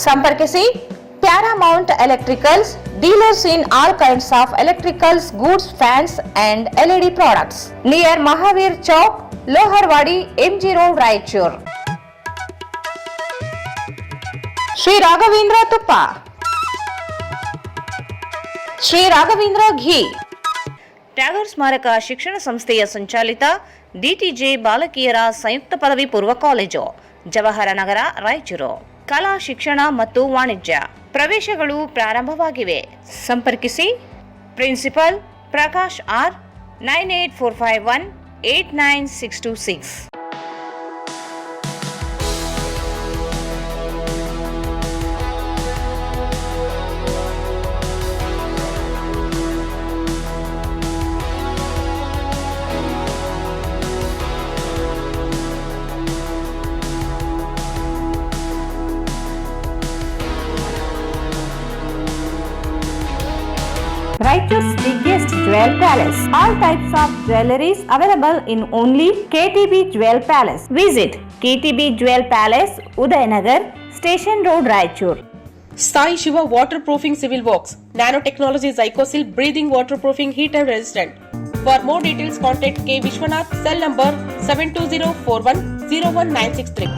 ಸಂಪರ್ಕಿಸಿ Paramount electricals, dealers in all kinds of electricals goods, fans and LED products, near Mahavir Chowk, Loharwadi, MG road, Raichur. Shri Raghavendra ತುಪ್ಪ, ಶ್ರೀ ರಾಘವೇಂದ್ರ ಘೀ, ಟ್ಯಾಗರ್ ಸ್ಮಾರಕ ಶಿಕ್ಷಣ ಸಂಸ್ಥೆಯ ಸಂಚಾಲಿತ DTJ ಬಾಲಕಿಯರ ಸಂಯುಕ್ತ ಪದವಿ ಪೂರ್ವ ಕಾಲೇಜು, ಜವಾಹರ ನಗರ, ರಾಯಚೂರು. ಕಲಾ ಶಿಕ್ಷಣ ಮತ್ತು ವಾಣಿಜ್ಯ ಪ್ರವೇಶಗಳು ಪ್ರಾರಂಭವಾಗಿವೆ. ಸಂಪರ್ಕಿಸಿ principal Prakash R 9845189626. Raichur's biggest jewel palace. All types of jewelries available in only KTB Jewel Palace. Visit KTB Jewel Palace, Udayanagar, Station Road, Raichur. Sai Shiva Waterproofing Civil Works, Nanotechnology Zycosil Breathing Waterproofing Heat and Resistant. For more details, contact K. Vishwanath, cell number 72041019663.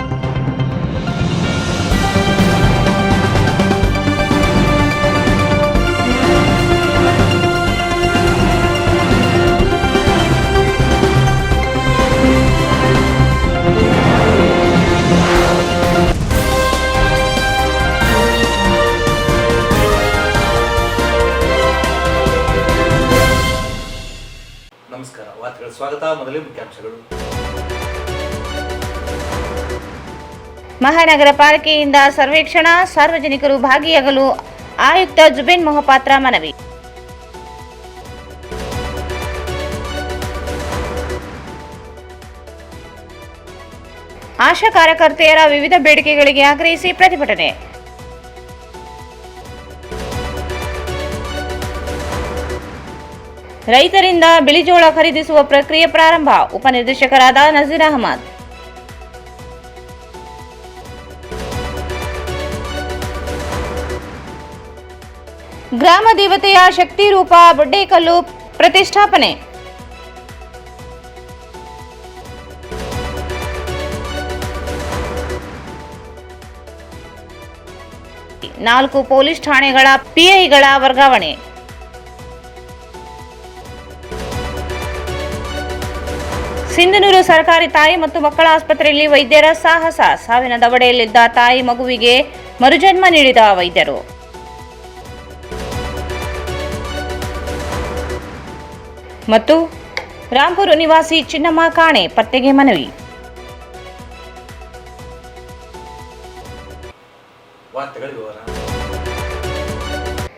ನಮಸ್ಕಾರ. ವಾರ್ತೆಗಳ ಸ್ವಾಗತ. ಮೊದಲೇ ಮುಖ್ಯಾಂಶಗಳು. ಮಹಾನಗರ ಪಾಲಿಕೆಯಿಂದ ಸರ್ವೇಕ್ಷಣಾ, ಸಾರ್ವಜನಿಕರು ಭಾಗಿಯಾಗಲು ಆಯುಕ್ತ ಜುಬೇನ್ ಮೊಹಪಾತ್ರ ಮನವಿ. ಆಶಾ ಕಾರ್ಯಕರ್ತೆಯರ ವಿವಿಧ ಬೇಡಿಕೆಗಳಿಗೆ ಆಗ್ರಹಿಸಿ ಪ್ರತಿಭಟನೆ. ರೈತರಿಂದ ಬಿಳಿಜೋಳ ಖರೀದಿಸುವ ಪ್ರಕ್ರಿಯೆ ಪ್ರಾರಂಭ. ಉಪನಿರ್ದೇಶಕರಾದ ನಜೀರ್ ಅಹಮದ್. ಗ್ರಾಮ ದೇವತೆಯ ಶಕ್ತಿ ರೂಪ ಬೊಡ್ಡೇಕಲ್ಲು ಪ್ರತಿಷ್ಠಾಪನೆ. ನಾಲ್ಕು ಪೊಲೀಸ್ ಠಾಣೆಗಳ PIಗಳ ವರ್ಗಾವಣೆ. ಸಿಂಧನೂರು ಸರ್ಕಾರಿ ತಾಯಿ ಮತ್ತು ಮಕ್ಕಳ ಆಸ್ಪತ್ರೆಯಲ್ಲಿ ವೈದ್ಯರ ಸಾಹಸ. ಸಾವಿನ ದವಡೆಯಲ್ಲಿದ್ದ ತಾಯಿ ಮಗುವಿಗೆ ಮರುಜನ್ಮ ನೀಡಿದ ವೈದ್ಯರು. ಮತ್ತು ರಾಂಪುರ ನಿವಾಸಿ ಚಿನ್ನಮ್ಮ ಕಾಣೆ ಪತ್ತೆಗೆ ಮನವಿ.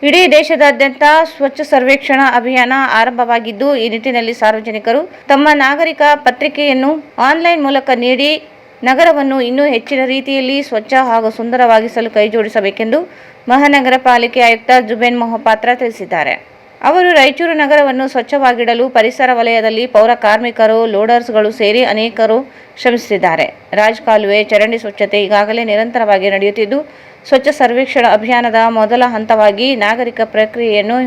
ಇಡೀ ದೇಶದಾದ್ಯಂತ ಸ್ವಚ್ಛ ಸರ್ವೇಕ್ಷಣಾ ಅಭಿಯಾನ ಆರಂಭವಾಗಿದ್ದು, ಈ ನಿಟ್ಟಿನಲ್ಲಿ ಸಾರ್ವಜನಿಕರು ತಮ್ಮ ನಾಗರಿಕ ಪತ್ರಿಕೆಯನ್ನು ಆನ್ಲೈನ್ ಮೂಲಕ ನೀಡಿ ನಗರವನ್ನು ಇನ್ನೂ ಹೆಚ್ಚಿನ ರೀತಿಯಲ್ಲಿ ಸ್ವಚ್ಛ ಹಾಗೂ ಸುಂದರವಾಗಿಸಲು ಕೈಜೋಡಿಸಬೇಕೆಂದು ಮಹಾನಗರ ಪಾಲಿಕೆ ಆಯುಕ್ತ ಜುಬೇನ್ ಮೊಹಪಾತ್ರ ತಿಳಿಸಿದ್ದಾರೆ. ಅವರು ರಾಯಚೂರು ನಗರವನ್ನು ಸ್ವಚ್ಛವಾಗಿಡಲು ಪರಿಸರ ವಲಯದಲ್ಲಿ ಪೌರ ಕಾರ್ಮಿಕರು, ಲೋಡರ್ಸ್ಗಳು ಸೇರಿ ಅನೇಕರು ಶ್ರಮಿಸುತ್ತಿದ್ದಾರೆ. ರಾಜಕಾಲುವೆ, ಚರಂಡಿ ಸ್ವಚ್ಛತೆ ಈಗಾಗಲೇ ನಿರಂತರವಾಗಿ ನಡೆಯುತ್ತಿದ್ದು, ಸ್ವಚ್ಛ ಸರ್ವೇಕ್ಷಣಾ ಅಭಿಯಾನದ ಮೊದಲ ಹಂತವಾಗಿ ನಾಗರಿಕ ಪ್ರಕ್ರಿಯೆಯನ್ನು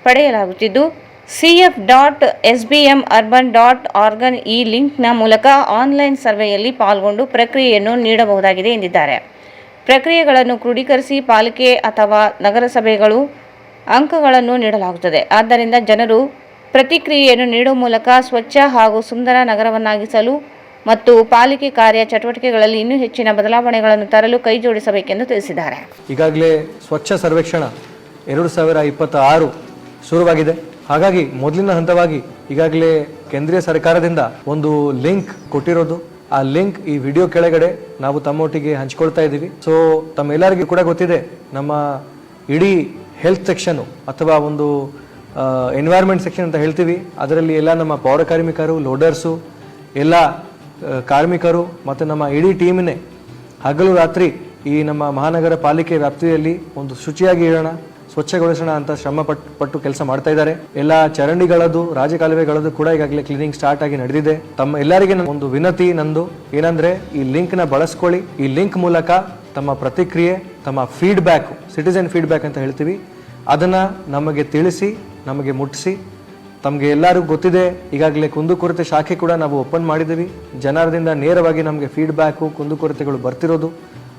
ಪಡೆಯಲಾಗುತ್ತಿದ್ದು, cf.sbmurban.org ಈ ಲಿಂಕ್ನ ಮೂಲಕ ಆನ್ಲೈನ್ ಸರ್ವೆಯಲ್ಲಿ ಪಾಲ್ಗೊಂಡು ಪ್ರಕ್ರಿಯೆಯನ್ನು ನೀಡಬಹುದಾಗಿದೆ ಎಂದಿದ್ದಾರೆ. ಪ್ರಕ್ರಿಯೆಗಳನ್ನು ಕ್ರೋಢೀಕರಿಸಿ ಪಾಲಿಕೆ ಅಥವಾ ನಗರಸಭೆಗಳು ಅಂಕಗಳನ್ನು ನೀಡಲಾಗುತ್ತದೆ. ಆದ್ದರಿಂದ ಜನರು ಪ್ರತಿಕ್ರಿಯೆಯನ್ನು ನೀಡುವ ಮೂಲಕ ಸ್ವಚ್ಛ ಹಾಗೂ ಸುಂದರ ನಗರವನ್ನಾಗಿಸಲು ಮತ್ತು ಪಾಲಿಕೆ ಕಾರ್ಯ ಚಟುವಟಿಕೆಗಳಲ್ಲಿ ಇನ್ನೂ ಹೆಚ್ಚಿನ ಬದಲಾವಣೆಗಳನ್ನು ತರಲು ಕೈಜೋಡಿಸಬೇಕೆಂದು ತಿಳಿಸಿದ್ದಾರೆ. ಈಗಾಗಲೇ ಸ್ವಚ್ಛ ಸರ್ವೇಕ್ಷಣಾ 2026 ಶುರುವಾಗಿದೆ. ಹಾಗಾಗಿ ಮೊದಲಿನ ಹಂತವಾಗಿ ಈಗಾಗಲೇ ಕೇಂದ್ರೀಯ ಸರ್ಕಾರದಿಂದ ಒಂದು ಲಿಂಕ್ ಕೊಟ್ಟಿರೋದು, ಆ ಲಿಂಕ್ ಈ ವಿಡಿಯೋ ಕೆಳಗಡೆ ನಾವು ತಮ್ಮೊಟ್ಟಿಗೆ ಹಂಚ್ಕೊಳ್ತಾ ಇದ್ದೀವಿ. ಸೊ ತಮ್ಮೆಲ್ಲರಿಗೂ ಕೂಡ ಗೊತ್ತಿದೆ, ನಮ್ಮ ಇಡೀ ಹೆಲ್ತ್ ಸೆಕ್ಷನು ಅಥವಾ ಒಂದು ಎನ್ವೈರ್ಮೆಂಟ್ ಸೆಕ್ಷನ್ ಅಂತ ಹೇಳ್ತೀವಿ, ಅದರಲ್ಲಿ ಎಲ್ಲ ನಮ್ಮ ಪೌರ ಕಾರ್ಮಿಕರು, ಲೋಡರ್ಸು, ಎಲ್ಲ ಕಾರ್ಮಿಕರು ಮತ್ತು ನಮ್ಮ ಇಡೀ ಟೀಮ್ನೇ ಹಗಲು ರಾತ್ರಿ ಈ ನಮ್ಮ ಮಹಾನಗರ ಪಾಲಿಕೆ ವ್ಯಾಪ್ತಿಯಲ್ಲಿ ಒಂದು ಶುಚಿಯಾಗಿ ಇಡೋಣ, ಸ್ವಚ್ಛಗೊಳಿಸೋಣ ಅಂತ ಶ್ರಮ ಪಟ್ಟು ಕೆಲಸ ಮಾಡ್ತಾ ಇದ್ದಾರೆ. ಎಲ್ಲ ಚರಂಡಿಗಳದ್ದು, ರಾಜಕಾಲುವೆಗಳದ್ದು ಕೂಡ ಈಗಾಗಲೇ ಕ್ಲೀನಿಂಗ್ ಸ್ಟಾರ್ಟ್ ಆಗಿ ನಡೆದಿದೆ. ತಮ್ಮ ಎಲ್ಲರಿಗೆ ಒಂದು ವಿನತಿ ನಂದು ಏನಂದ್ರೆ, ಈ ಲಿಂಕ್ ನ ಬಳಸ್ಕೊಳ್ಳಿ. ಈ ಲಿಂಕ್ ಮೂಲಕ ತಮ್ಮ ಪ್ರತಿಕ್ರಿಯೆ, ತಮ್ಮ ಫೀಡ್ಬ್ಯಾಕು, ಸಿಟಿಸನ್ ಫೀಡ್ಬ್ಯಾಕ್ ಅಂತ ಹೇಳ್ತೀವಿ, ಅದನ್ನು ನಮಗೆ ತಿಳಿಸಿ, ನಮಗೆ ಮುಟ್ಟಿಸಿ. ತಮಗೆ ಎಲ್ಲರಿಗೂ ಗೊತ್ತಿದೆ, ಈಗಾಗಲೇ ಕುಂದುಕೊರತೆ ಶಾಖೆ ಕೂಡ ನಾವು ಓಪನ್ ಮಾಡಿದ್ದೀವಿ. ಜನರಿಂದ ನೇರವಾಗಿ ನಮಗೆ ಫೀಡ್ಬ್ಯಾಕು, ಕುಂದುಕೊರತೆಗಳು ಬರ್ತಿರೋದು,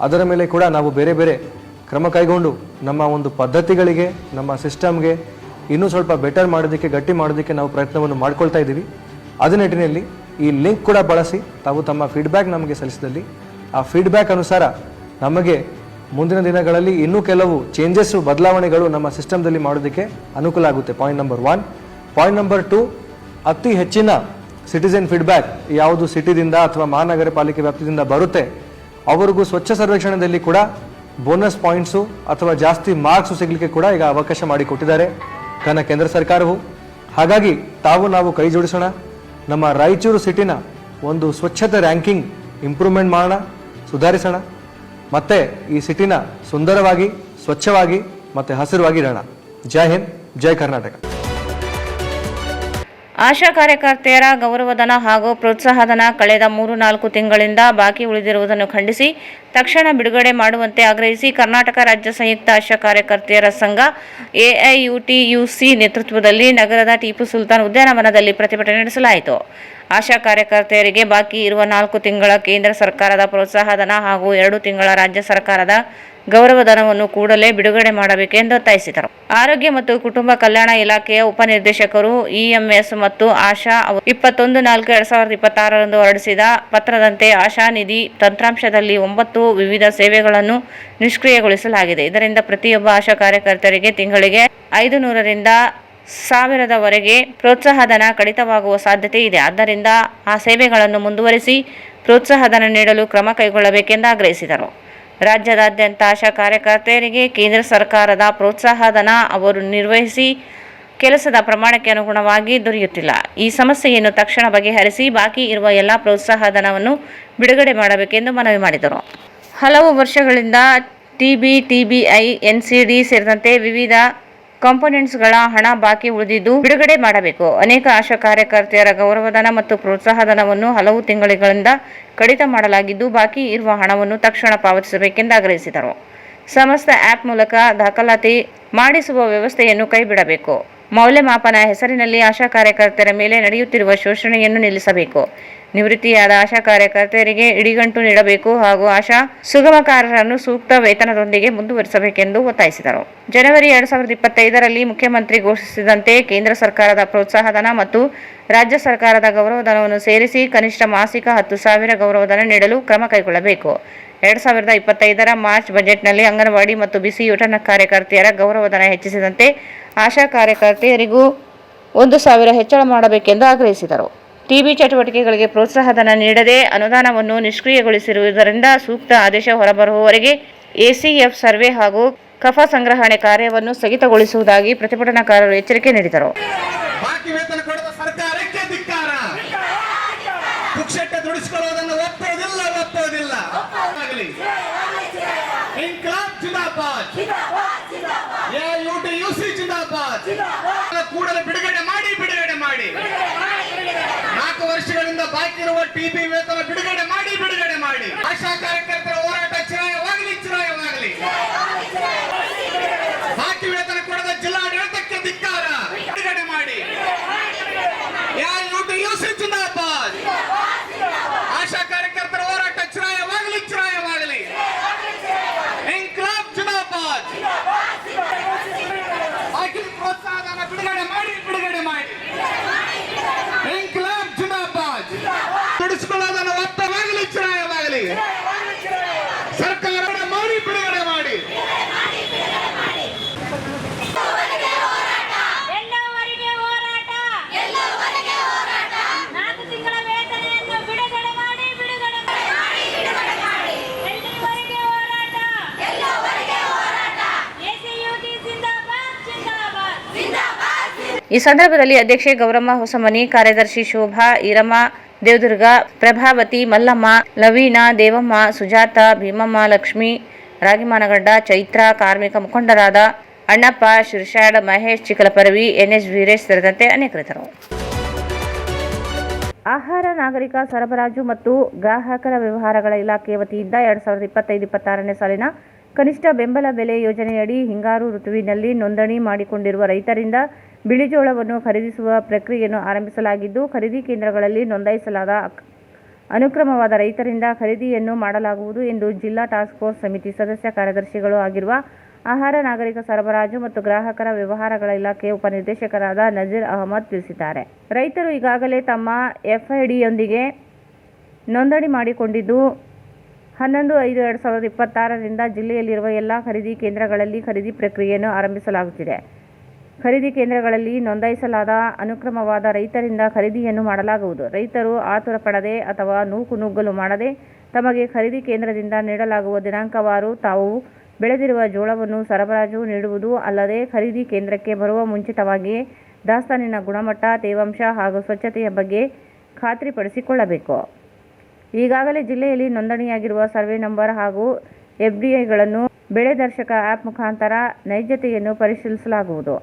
ಅದರ ಮೇಲೆ ಕೂಡ ನಾವು ಬೇರೆ ಬೇರೆ ಕ್ರಮ ಕೈಗೊಂಡು ನಮ್ಮ ಒಂದು ಪದ್ಧತಿಗಳಿಗೆ, ನಮ್ಮ ಸಿಸ್ಟಮ್ಗೆ ಇನ್ನೂ ಸ್ವಲ್ಪ ಬೆಟರ್ ಮಾಡೋದಕ್ಕೆ, ಗಟ್ಟಿ ಮಾಡೋದಕ್ಕೆ ನಾವು ಪ್ರಯತ್ನವನ್ನು ಮಾಡ್ಕೊಳ್ತಾ ಇದ್ದೀವಿ. ಅದೇ ನಿಟ್ಟಿನಲ್ಲಿ ಈ ಲಿಂಕ್ ಕೂಡ ಬಳಸಿ ತಾವು ತಮ್ಮ ಫೀಡ್ಬ್ಯಾಕ್ ನಮಗೆ ಸಲ್ಲಿಸಿದಲ್ಲಿ ಆ ಫೀಡ್ಬ್ಯಾಕ್ ಅನುಸಾರ ನಮಗೆ ಮುಂದಿನ ದಿನಗಳಲ್ಲಿ ಇನ್ನೂ ಕೆಲವು ಚೇಂಜಸ್ಸು, ಬದಲಾವಣೆಗಳು ನಮ್ಮ ಸಿಸ್ಟಮ್ದಲ್ಲಿ ಮಾಡೋದಕ್ಕೆ ಅನುಕೂಲ ಆಗುತ್ತೆ. Point number 1. ಪಾಯಿಂಟ್ ನಂಬರ್ 2, ಅತಿ ಹೆಚ್ಚಿನ ಸಿಟಿಸನ್ ಫೀಡ್ಬ್ಯಾಕ್ ಯಾವುದು ಸಿಟಿದಿಂದ ಅಥವಾ ಮಹಾನಗರ ಪಾಲಿಕೆ ವ್ಯಾಪ್ತಿಯಿಂದ ಬರುತ್ತೆ ಅವರಿಗೂ ಸ್ವಚ್ಛ ಸರ್ವೇಕ್ಷಣದಲ್ಲಿ ಕೂಡ ಬೋನಸ್ ಪಾಯಿಂಟ್ಸು ಅಥವಾ ಜಾಸ್ತಿ ಮಾರ್ಕ್ಸು ಸಿಗಲಿಕ್ಕೆ ಕೂಡ ಈಗ ಅವಕಾಶ ಮಾಡಿಕೊಟ್ಟಿದ್ದಾರೆ ಕೇಂದ್ರ ಸರ್ಕಾರವು. ಹಾಗಾಗಿ ನಾವು ಕೈ ಜೋಡಿಸೋಣ, ನಮ್ಮ ರಾಯಚೂರು ಸಿಟಿನ ಒಂದು ಸ್ವಚ್ಛತೆ ರ್ಯಾಂಕಿಂಗ್ ಇಂಪ್ರೂವ್ಮೆಂಟ್ ಮಾಡೋಣ, ಸುಧಾರಿಸೋಣ, ಮತ್ತೆ ಈ ಸಿಟಿನ ಸುಂದರವಾಗಿ, ಸ್ವಚ್ಛವಾಗಿ ಮತ್ತೆ ಹಸಿರುವಾಗಿ ಇಡೋಣ. ಜೈ ಹಿಂದ್, ಜೈ ಕರ್ನಾಟಕ. ಆಶಾ ಕಾರ್ಯಕರ್ತೆಯರ ಗೌರವಧನ ಹಾಗೂ ಪ್ರೋತ್ಸಾಹಧನ ಕಳೆದ 3-4 ತಿಂಗಳಿಂದ ಬಾಕಿ ಉಳಿದಿರುವುದನ್ನು ಖಂಡಿಸಿ ತಕ್ಷಣ ಬಿಡುಗಡೆ ಮಾಡುವಂತೆ ಆಗ್ರಹಿಸಿ ಕರ್ನಾಟಕ ರಾಜ್ಯ ಸಂಯುಕ್ತ ಆಶಾ ಕಾರ್ಯಕರ್ತೆಯರ ಸಂಘ AIUTUC ನೇತೃತ್ವದಲ್ಲಿ ನಗರದ ಟಿಪ್ಪು ಸುಲ್ತಾನ್ ಉದ್ಯಾನವನದಲ್ಲಿ ಪ್ರತಿಭಟನೆ ನಡೆಸಲಾಯಿತು. ಆಶಾ ಕಾರ್ಯಕರ್ತೆಯರಿಗೆ ಬಾಕಿ ಇರುವ 4 ತಿಂಗಳ ಕೇಂದ್ರ ಸರ್ಕಾರದ ಪ್ರೋತ್ಸಾಹಧನ ಹಾಗೂ 2 ತಿಂಗಳ ರಾಜ್ಯ ಸರ್ಕಾರದ ಗೌರವಧನವನ್ನು ಕೂಡಲೇ ಬಿಡುಗಡೆ ಮಾಡಬೇಕೆಂದು ಒತ್ತಾಯಿಸಿದರು. ಆರೋಗ್ಯ ಮತ್ತು ಕುಟುಂಬ ಕಲ್ಯಾಣ ಇಲಾಖೆಯ ಉಪನಿರ್ದೇಶಕರು EMS ಮತ್ತು ಆಶಾ 21/4/2026 ಹೊರಡಿಸಿದ ಪತ್ರದಂತೆ ಆಶಾ ನಿಧಿ ತಂತ್ರಾಂಶದಲ್ಲಿ 9 ವಿವಿಧ ಸೇವೆಗಳನ್ನು ನಿಷ್ಕ್ರಿಯಗೊಳಿಸಲಾಗಿದೆ. ಇದರಿಂದ ಪ್ರತಿಯೊಬ್ಬ ಆಶಾ ಕಾರ್ಯಕರ್ತರಿಗೆ ತಿಂಗಳಿಗೆ 500ರಿಂದ 1000ವರೆಗೆ ಪ್ರೋತ್ಸಾಹಧನ ಕಡಿತವಾಗುವ ಸಾಧ್ಯತೆ ಇದೆ. ಆದ್ದರಿಂದ ಆ ಸೇವೆಗಳನ್ನು ಮುಂದುವರಿಸಿ ಪ್ರೋತ್ಸಾಹಧನ ನೀಡಲು ಕ್ರಮ ಕೈಗೊಳ್ಳಬೇಕೆಂದು ಆಗ್ರಹಿಸಿದರು. ರಾಜ್ಯದಾದ್ಯಂತ ಆಶಾ ಕಾರ್ಯಕರ್ತೆಯರಿಗೆ ಕೇಂದ್ರ ಸರ್ಕಾರದ ಪ್ರೋತ್ಸಾಹಧನ ಅವರು ನಿರ್ವಹಿಸಿ ಕೆಲಸದ ಪ್ರಮಾಣಕ್ಕೆ ಅನುಗುಣವಾಗಿ ದೊರೆಯುತ್ತಿಲ್ಲ. ಈ ಸಮಸ್ಯೆಯನ್ನು ತಕ್ಷಣ ಬಗೆಹರಿಸಿ ಬಾಕಿ ಇರುವ ಎಲ್ಲ ಪ್ರೋತ್ಸಾಹಧನವನ್ನು ಬಿಡುಗಡೆ ಮಾಡಬೇಕೆಂದು ಮನವಿ ಮಾಡಿದರು. ಹಲವು ವರ್ಷಗಳಿಂದ TBI, NCD ಸೇರಿದಂತೆ ವಿವಿಧ ಕಾಂಪೋನೆಂಟ್ಸ್ಗಳ ಹಣ ಬಾಕಿ ಉಳಿದಿದ್ದು ಬಿಡುಗಡೆ ಮಾಡಬೇಕು. ಅನೇಕ ಆಶಾ ಕಾರ್ಯಕರ್ತೆಯರ ಗೌರವಧನ ಮತ್ತು ಪ್ರೋತ್ಸಾಹಧನವನ್ನು ಹಲವು ತಿಂಗಳಿಂದ ಕಡಿತ ಮಾಡಲಾಗಿದ್ದು ಬಾಕಿ ಇರುವ ಹಣವನ್ನು ತಕ್ಷಣ ಪಾವತಿಸಬೇಕೆಂದು ಆಗ್ರಹಿಸಿದರು. ಸಮಸ್ತ ಆ್ಯಪ್ ಮೂಲಕ ದಾಖಲಾತಿ ಮಾಡಿಸುವ ವ್ಯವಸ್ಥೆಯನ್ನು ಕೈಬಿಡಬೇಕು. ಮೌಲ್ಯಮಾಪನ ಹೆಸರಿನಲ್ಲಿ ಆಶಾ ಕಾರ್ಯಕರ್ತೆಯರ ಮೇಲೆ ನಡೆಯುತ್ತಿರುವ ಶೋಷಣೆಯನ್ನು ನಿಲ್ಲಿಸಬೇಕು. ನಿವೃತ್ತಿಯಾದ ಆಶಾ ಕಾರ್ಯಕರ್ತೆಯರಿಗೆ ಇಡಿಗಂಟು ನೀಡಬೇಕು ಹಾಗೂ ಆಶಾ ಸುಗಮಕಾರರನ್ನು ಸೂಕ್ತ ವೇತನದೊಂದಿಗೆ ಮುಂದುವರಿಸಬೇಕೆಂದು ಒತ್ತಾಯಿಸಿದರು. ಜನವರಿ 2025ರಲ್ಲಿ ಮುಖ್ಯಮಂತ್ರಿ ಘೋಷಿಸಿದಂತೆ ಕೇಂದ್ರ ಸರ್ಕಾರದ ಪ್ರೋತ್ಸಾಹಧನ ಮತ್ತು ರಾಜ್ಯ ಸರ್ಕಾರದ ಗೌರವಧನವನ್ನು ಸೇರಿಸಿ ಕನಿಷ್ಠ ಮಾಸಿಕ 10,000 ಗೌರವಧನ ನೀಡಲು ಕ್ರಮ ಕೈಗೊಳ್ಳಬೇಕು. 2025ರ ಮಾರ್ಚ್ ಬಜೆಟ್ನಲ್ಲಿ ಅಂಗನವಾಡಿ ಮತ್ತು ಬಿಸಿಯೂಟ ಕಾರ್ಯಕರ್ತೆಯರ ಗೌರವಧನ ಹೆಚ್ಚಿಸಿದಂತೆ ಆಶಾ ಕಾರ್ಯಕರ್ತೆಯರಿಗೂ 1,000 ಹೆಚ್ಚಳ ಮಾಡಬೇಕೆಂದು ಆಗ್ರಹಿಸಿದರು. TB ಚಟುವಟಿಕೆಗಳಿಗೆ ಪ್ರೋತ್ಸಾಹಧನ ನೀಡದೆ ಅನುದಾನವನ್ನು ನಿಷ್ಕ್ರಿಯಗೊಳಿಸಿರುವುದರಿಂದ ಸೂಕ್ತ ಆದೇಶ ಹೊರಬರುವವರೆಗೆ ACF ಸರ್ವೆ ಹಾಗೂ ಕಫ ಸಂಗ್ರಹಣೆ ಕಾರ್ಯವನ್ನು ಸ್ಥಗಿತಗೊಳಿಸುವುದಾಗಿ ಪ್ರತಿಭಟನಾಕಾರರು ಎಚ್ಚರಿಕೆ ನೀಡಿದರು. ಕೂಡಲೇ ಬಿಡುಗಡೆ ಮಾಡಿ 4 ವರ್ಷಗಳಿಂದ ಬಾಕಿ ಇರುವ TB ವೇತನ ಬಿಡುಗಡೆ ಮಾಡಿ ಆಶಾ ಕಾರ್ಯಕರ್ತರ ಹೋರಾಟ ಚಿರಾಯವಾಗಲಿ. ಬಾಕಿ ವೇತನ ಕೊಡದ ಜಿಲ್ಲಾಡಳಿತಕ್ಕೆ ಧಿಕ್ಕಾರ. ಬಿಡುಗಡೆ ಮಾಡಿ. AIUTUC ಜಿಂದಾಬಾದ್. ಆಶಾ ಕಾರ್ಯಕರ್ತರ ಹೋರಾಟ ಚಿರಾಯವಾಗಲಿ. ಇನ್ಕ್ಲಾಬ್ ಜಿಂದಾಬಾದ್. ಬಾಕಿ ಪ್ರೋತ್ಸಾಹಧನ ಬಿಡುಗಡೆ ಮಾಡಿ. ಇನ್ಕ್ಲಾಬ್ ಜಿಂದಾಬಾದ್. ದುಡಿಸಿಕೊಳ್ಳೋದನ್ನು ಒತ್ತವಾಗಲಿ ಚಿರಾಯವಾಗಲಿ. ಸರ್ಕಾರ ಮಾಡಿ ಬಿಡುಗಡೆ ಮಾಡಿ. ಈ ಸಂದರ್ಭದಲ್ಲಿ ಅಧ್ಯಕ್ಷೆ ಗೌರಮ್ಮ ಹೊಸಮನಿ, ಕಾರ್ಯದರ್ಶಿ ಶೋಭಾ, ಈರಮ್ಮ ದೇವದುರ್ಗ, ಪ್ರಭಾವತಿ, ಮಲ್ಲಮ್ಮ, ಲವೀನಾ, ದೇವಮ್ಮ, ಸುಜಾತ, ಭೀಮಮ್ಮ, ಲಕ್ಷ್ಮಿ, ರಾಗಿಮಾನಗಡ್ಡ, ಚೈತ್ರ, ಕಾರ್ಮಿಕ ಮುಖಂಡರಾದ ಅಣ್ಣಪ್ಪ, ಶಿರ್ಷಾಡ್, ಮಹೇಶ್, ಚಿಕ್ಕಲಪರವಿ, NS ವೀರೇಶ್ ಸೇರಿದಂತೆ ಅನೇಕರಿದ್ದರು. ಆಹಾರ ನಾಗರಿಕ ಸರಬರಾಜು ಮತ್ತು ಗ್ರಾಹಕರ ವ್ಯವಹಾರಗಳ ಇಲಾಖೆ ವತಿಯಿಂದ 2025-26ನೇ ಸಾಲಿನ ಕನಿಷ್ಠ ಬೆಂಬಲ ಬೆಲೆ ಯೋಜನೆಯಡಿ ಹಿಂಗಾರು ಋತುವಿನಲ್ಲಿ ನೋಂದಣಿ ಮಾಡಿಕೊಂಡಿರುವ ರೈತರಿಂದ ಬಿಳಿಜೋಳವನ್ನು ಖರೀದಿಸುವ ಪ್ರಕ್ರಿಯೆಯನ್ನು ಆರಂಭಿಸಲಾಗಿದ್ದು, ಖರೀದಿ ಕೇಂದ್ರಗಳಲ್ಲಿ ನೋಂದಾಯಿಸಲಾದ ಅನುಕ್ರಮವಾದ ರೈತರಿಂದ ಖರೀದಿಯನ್ನು ಮಾಡಲಾಗುವುದು ಎಂದು ಜಿಲ್ಲಾ ಟಾಸ್ಕ್ ಫೋರ್ಸ್ ಸಮಿತಿ ಸದಸ್ಯ ಕಾರ್ಯದರ್ಶಿಗಳು ಆಗಿರುವ ಆಹಾರ ನಾಗರಿಕ ಸರಬರಾಜು ಮತ್ತು ಗ್ರಾಹಕರ ವ್ಯವಹಾರಗಳ ಇಲಾಖೆಯ ಉಪನಿರ್ದೇಶಕರಾದ ನಜೀರ್ ಅಹಮದ್ ತಿಳಿಸಿದ್ದಾರೆ. ರೈತರು ಈಗಾಗಲೇ ತಮ್ಮ ಎಫ್ಐಡಿಯೊಂದಿಗೆ ನೋಂದಣಿ ಮಾಡಿಕೊಂಡಿದ್ದು 11/5/2026ರಿಂದ ಜಿಲ್ಲೆಯಲ್ಲಿರುವ ಎಲ್ಲ ಖರೀದಿ ಕೇಂದ್ರಗಳಲ್ಲಿ ಖರೀದಿ ಪ್ರಕ್ರಿಯೆಯನ್ನು ಆರಂಭಿಸಲಾಗುತ್ತಿದೆ. ಖರೀದಿ ಕೇಂದ್ರಗಳಲ್ಲಿ ನೋಂದಾಯಿಸಲಾದ ಅನುಕ್ರಮವಾದ ರೈತರಿಂದ ಖರೀದಿಯನ್ನು ಮಾಡಲಾಗುವುದು. ರೈತರು ಆತುರ ಪಡದೆ ಅಥವಾ ನೂಕುನುಗ್ಗಲು ಮಾಡದೆ ತಮಗೆ ಖರೀದಿ ಕೇಂದ್ರದಿಂದ ನೀಡಲಾಗುವ ದಿನಾಂಕವಾರು ತಾವು ಬೆಳೆದಿರುವ ಜೋಳವನ್ನು ಸರಬರಾಜು ನೀಡುವುದು ಅಲ್ಲದೆ ಖರೀದಿ ಕೇಂದ್ರಕ್ಕೆ ಬರುವ ಮುಂಚಿತವಾಗಿಯೇ ದಾಸ್ತಾನಿನ ಗುಣಮಟ್ಟ, ತೇವಾಂಶ ಹಾಗೂ ಸ್ವಚ್ಛತೆಯ ಬಗ್ಗೆ ಖಾತ್ರಿಪಡಿಸಿಕೊಳ್ಳಬೇಕು. ಈಗಾಗಲೇ ಜಿಲ್ಲೆಯಲ್ಲಿ ನೋಂದಣಿಯಾಗಿರುವ ಸರ್ವೆ ನಂಬರ್ ಹಾಗೂ ಎಫ್ಡಿಐಗಳನ್ನು ಬೆಳೆ ದರ್ಶಕ ಆ್ಯಪ್ ಮುಖಾಂತರ ನೈಜತೆಯನ್ನು ಪರಿಶೀಲಿಸಲಾಗುವುದು.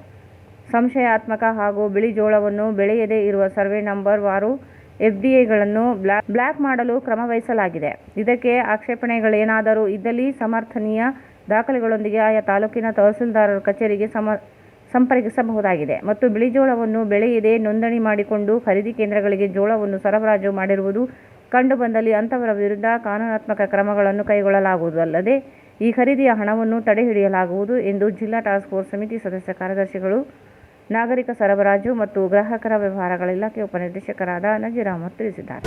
ಸಂಶಯಾತ್ಮಕ ಹಾಗೂ ಬಿಳಿ ಜೋಳವನ್ನು ಬೆಳೆಯದೇ ಇರುವ ಸರ್ವೆ ನಂಬರ್ ವಾರು ಎಫ್ಡಿಐಗಳನ್ನು ಬ್ಲಾಕ್ ಮಾಡಲು ಕ್ರಮ ವಹಿಸಲಾಗಿದೆ. ಇದಕ್ಕೆ ಆಕ್ಷೇಪಣೆಗಳೇನಾದರೂ ಇದ್ದಲ್ಲಿ ಸಮರ್ಥನೀಯ ದಾಖಲೆಗಳೊಂದಿಗೆ ಆಯಾ ತಾಲೂಕಿನ ತಹಸೀಲ್ದಾರರ ಕಚೇರಿಗೆ ಸಂಪರ್ಕಿಸಬಹುದಾಗಿದೆ ಮತ್ತು ಬಿಳಿ ಜೋಳವನ್ನು ಬೆಳೆಯದೆ ನೋಂದಣಿ ಮಾಡಿಕೊಂಡು ಖರೀದಿ ಕೇಂದ್ರಗಳಿಗೆ ಜೋಳವನ್ನು ಸರಬರಾಜು ಮಾಡಿರುವುದು ಕಂಡುಬಂದಲ್ಲಿ ಅಂತವರ ವಿರುದ್ಧ ಕಾನೂನಾತ್ಮಕ ಕ್ರಮಗಳನ್ನು ಕೈಗೊಳ್ಳಲಾಗುವುದಲ್ಲದೆ ಈ ಖರೀದಿಯ ಹಣವನ್ನು ತಡೆಹಿಡಿಯಲಾಗುವುದು ಎಂದು ಜಿಲ್ಲಾ ಟಾಸ್ಕ್ ಫೋರ್ಸ್ ಸಮಿತಿ ಸದಸ್ಯ ಕಾರ್ಯದರ್ಶಿಗಳು, ನಾಗರಿಕ ಸರಬರಾಜು ಮತ್ತು ಗ್ರಾಹಕರ ವ್ಯವಹಾರಗಳ ಇಲಾಖೆ ಉಪನಿರ್ದೇಶಕರಾದ ನಜೀರ್ ಅಹಮದ್ ತಿಳಿಸಿದ್ದಾರೆ.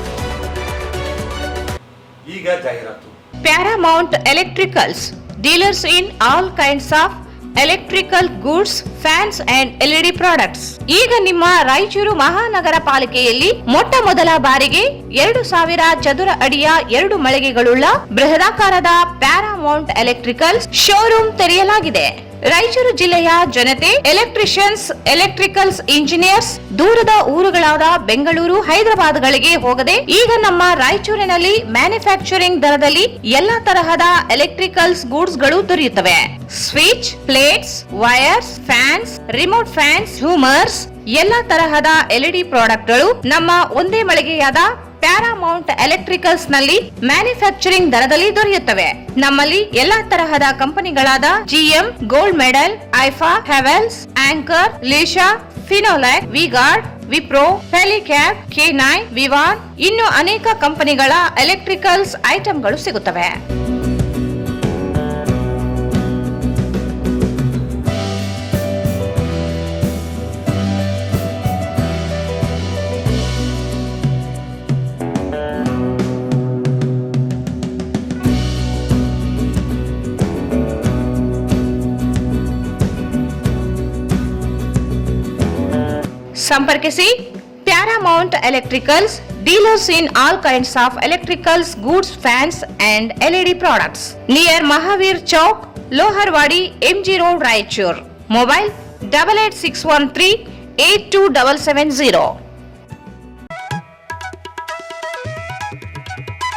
ಈಗ ಜಾಹೀರಾತು. Paramount electricals dealers in all kinds of electrical goods, fans and LED products. ಈಗ ನಿಮ್ಮ ರಾಯಚೂರು ಮಹಾನಗರ ಪಾಲಿಕೆಯಲ್ಲಿ ಮೊಟ್ಟ ಮೊದಲ ಬಾರಿಗೆ 2000 ಚದುರ ಅಡಿಯ 2 ಮಳಿಗೆಗಳುಳ್ಳ ಬೃಹದಾಕಾರದ ಪ್ಯಾರಾಮೌಂಟ್ ಎಲೆಕ್ಟ್ರಿಕಲ್ಸ್ ಶೋರೂಮ್ ತೆರೆಯಲಾಗಿದೆ. ರಾಯಚೂರು ಜಿಲ್ಲೆಯ ಜನತೆ, ಎಲೆಕ್ಟ್ರಿಷಿಯನ್ಸ್, ಎಲೆಕ್ಟ್ರಿಕಲ್ಸ್ ಇಂಜಿನಿಯರ್ಸ್ ದೂರದ ಊರುಗಳಾದ ಬೆಂಗಳೂರು, ಹೈದರಾಬಾದ್ಗಳಿಗೆ ಹೋಗದೆ ಈಗ ನಮ್ಮ ರಾಯಚೂರಿನಲ್ಲಿ ಮ್ಯಾನುಫ್ಯಾಕ್ಚರಿಂಗ್ ದರದಲ್ಲಿ ಎಲ್ಲಾ ತರಹದ ಎಲೆಕ್ಟ್ರಿಕಲ್ಸ್ ಗೂಡ್ಸ್ ಗಳು ದೊರೆಯುತ್ತವೆ. Switch, plates, wires, fans, remote fans, ಹ್ಯೂಮರ್ಸ್, ಎಲ್ಲಾ ತರಹದ ಎಲ್ಇಡಿ ಪ್ರಾಡಕ್ಟ್ಗಳು ನಮ್ಮ ಒಂದೇ ಮಳಿಗೆಯಾದ ಪ್ಯಾರಾಮೌಂಟ್ ಎಲೆಕ್ಟ್ರಿಕಲ್ಸ್ ನಲ್ಲಿ ಮ್ಯಾನುಫ್ಯಾಕ್ಚರಿಂಗ್ ದರದಲ್ಲಿ ದೊರೆಯುತ್ತವೆ. ನಮ್ಮಲ್ಲಿ ಎಲ್ಲಾ ತರಹದ ಕಂಪನಿಗಳಾದ ಜಿಎಂ, ಗೋಲ್ಡ್ ಮೆಡಲ್, ಐಫಾ, ಹೆವೆಲ್ಸ್, ಆಂಕರ್, ಲೀಶಾ, ಫಿನೋಲ್ಯಾಕ್, ವಿಗಾರ್ಡ್, ವಿಪ್ರೋ, ಫೆಲಿಕ್ಯಾಪ್, K9, ವಿವಾನ್ ಇನ್ನು ಅನೇಕ ಕಂಪನಿಗಳ ಎಲೆಕ್ಟ್ರಿಕಲ್ಸ್ ಐಟಂಗಳು ಸಿಗುತ್ತವೆ. ಸಂಪರ್ಕಿಸಿ Paramount electricals dealers in all kinds of electricals goods, fans and LED products near Mahavir Chowk, Loharwadi, MG road, Raichur. Mobile 8861382770.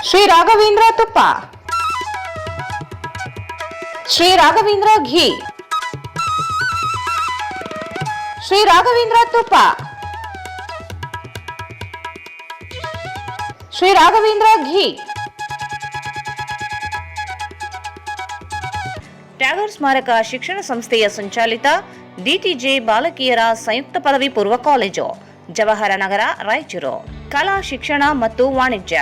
Shri Raghavendra ತುಪ್ಪ, ಶ್ರೀ ರಾಘವೇಂದ್ರ ಘೀ, ಶ್ರೀ ರಾಘವೇಂದ್ರ ತುಪ್ಪ, ಶ್ರೀ ರಾಘವೇಂದ್ರ ಘೀ. ಟ್ಯಾಗರ್ ಸ್ಮಾರಕ ಶಿಕ್ಷಣ ಸಂಸ್ಥೆಯ ಸಂಚಾಲಿತ DTJ ಬಾಲಕಿಯರ ಸಂಯುಕ್ತ ಪದವಿ ಪೂರ್ವ ಕಾಲೇಜು, ಜವಾಹರ ನಗರ, ರಾಯಚೂರು. ಕಲಾ ಶಿಕ್ಷಣ ಮತ್ತು ವಾಣಿಜ್ಯ,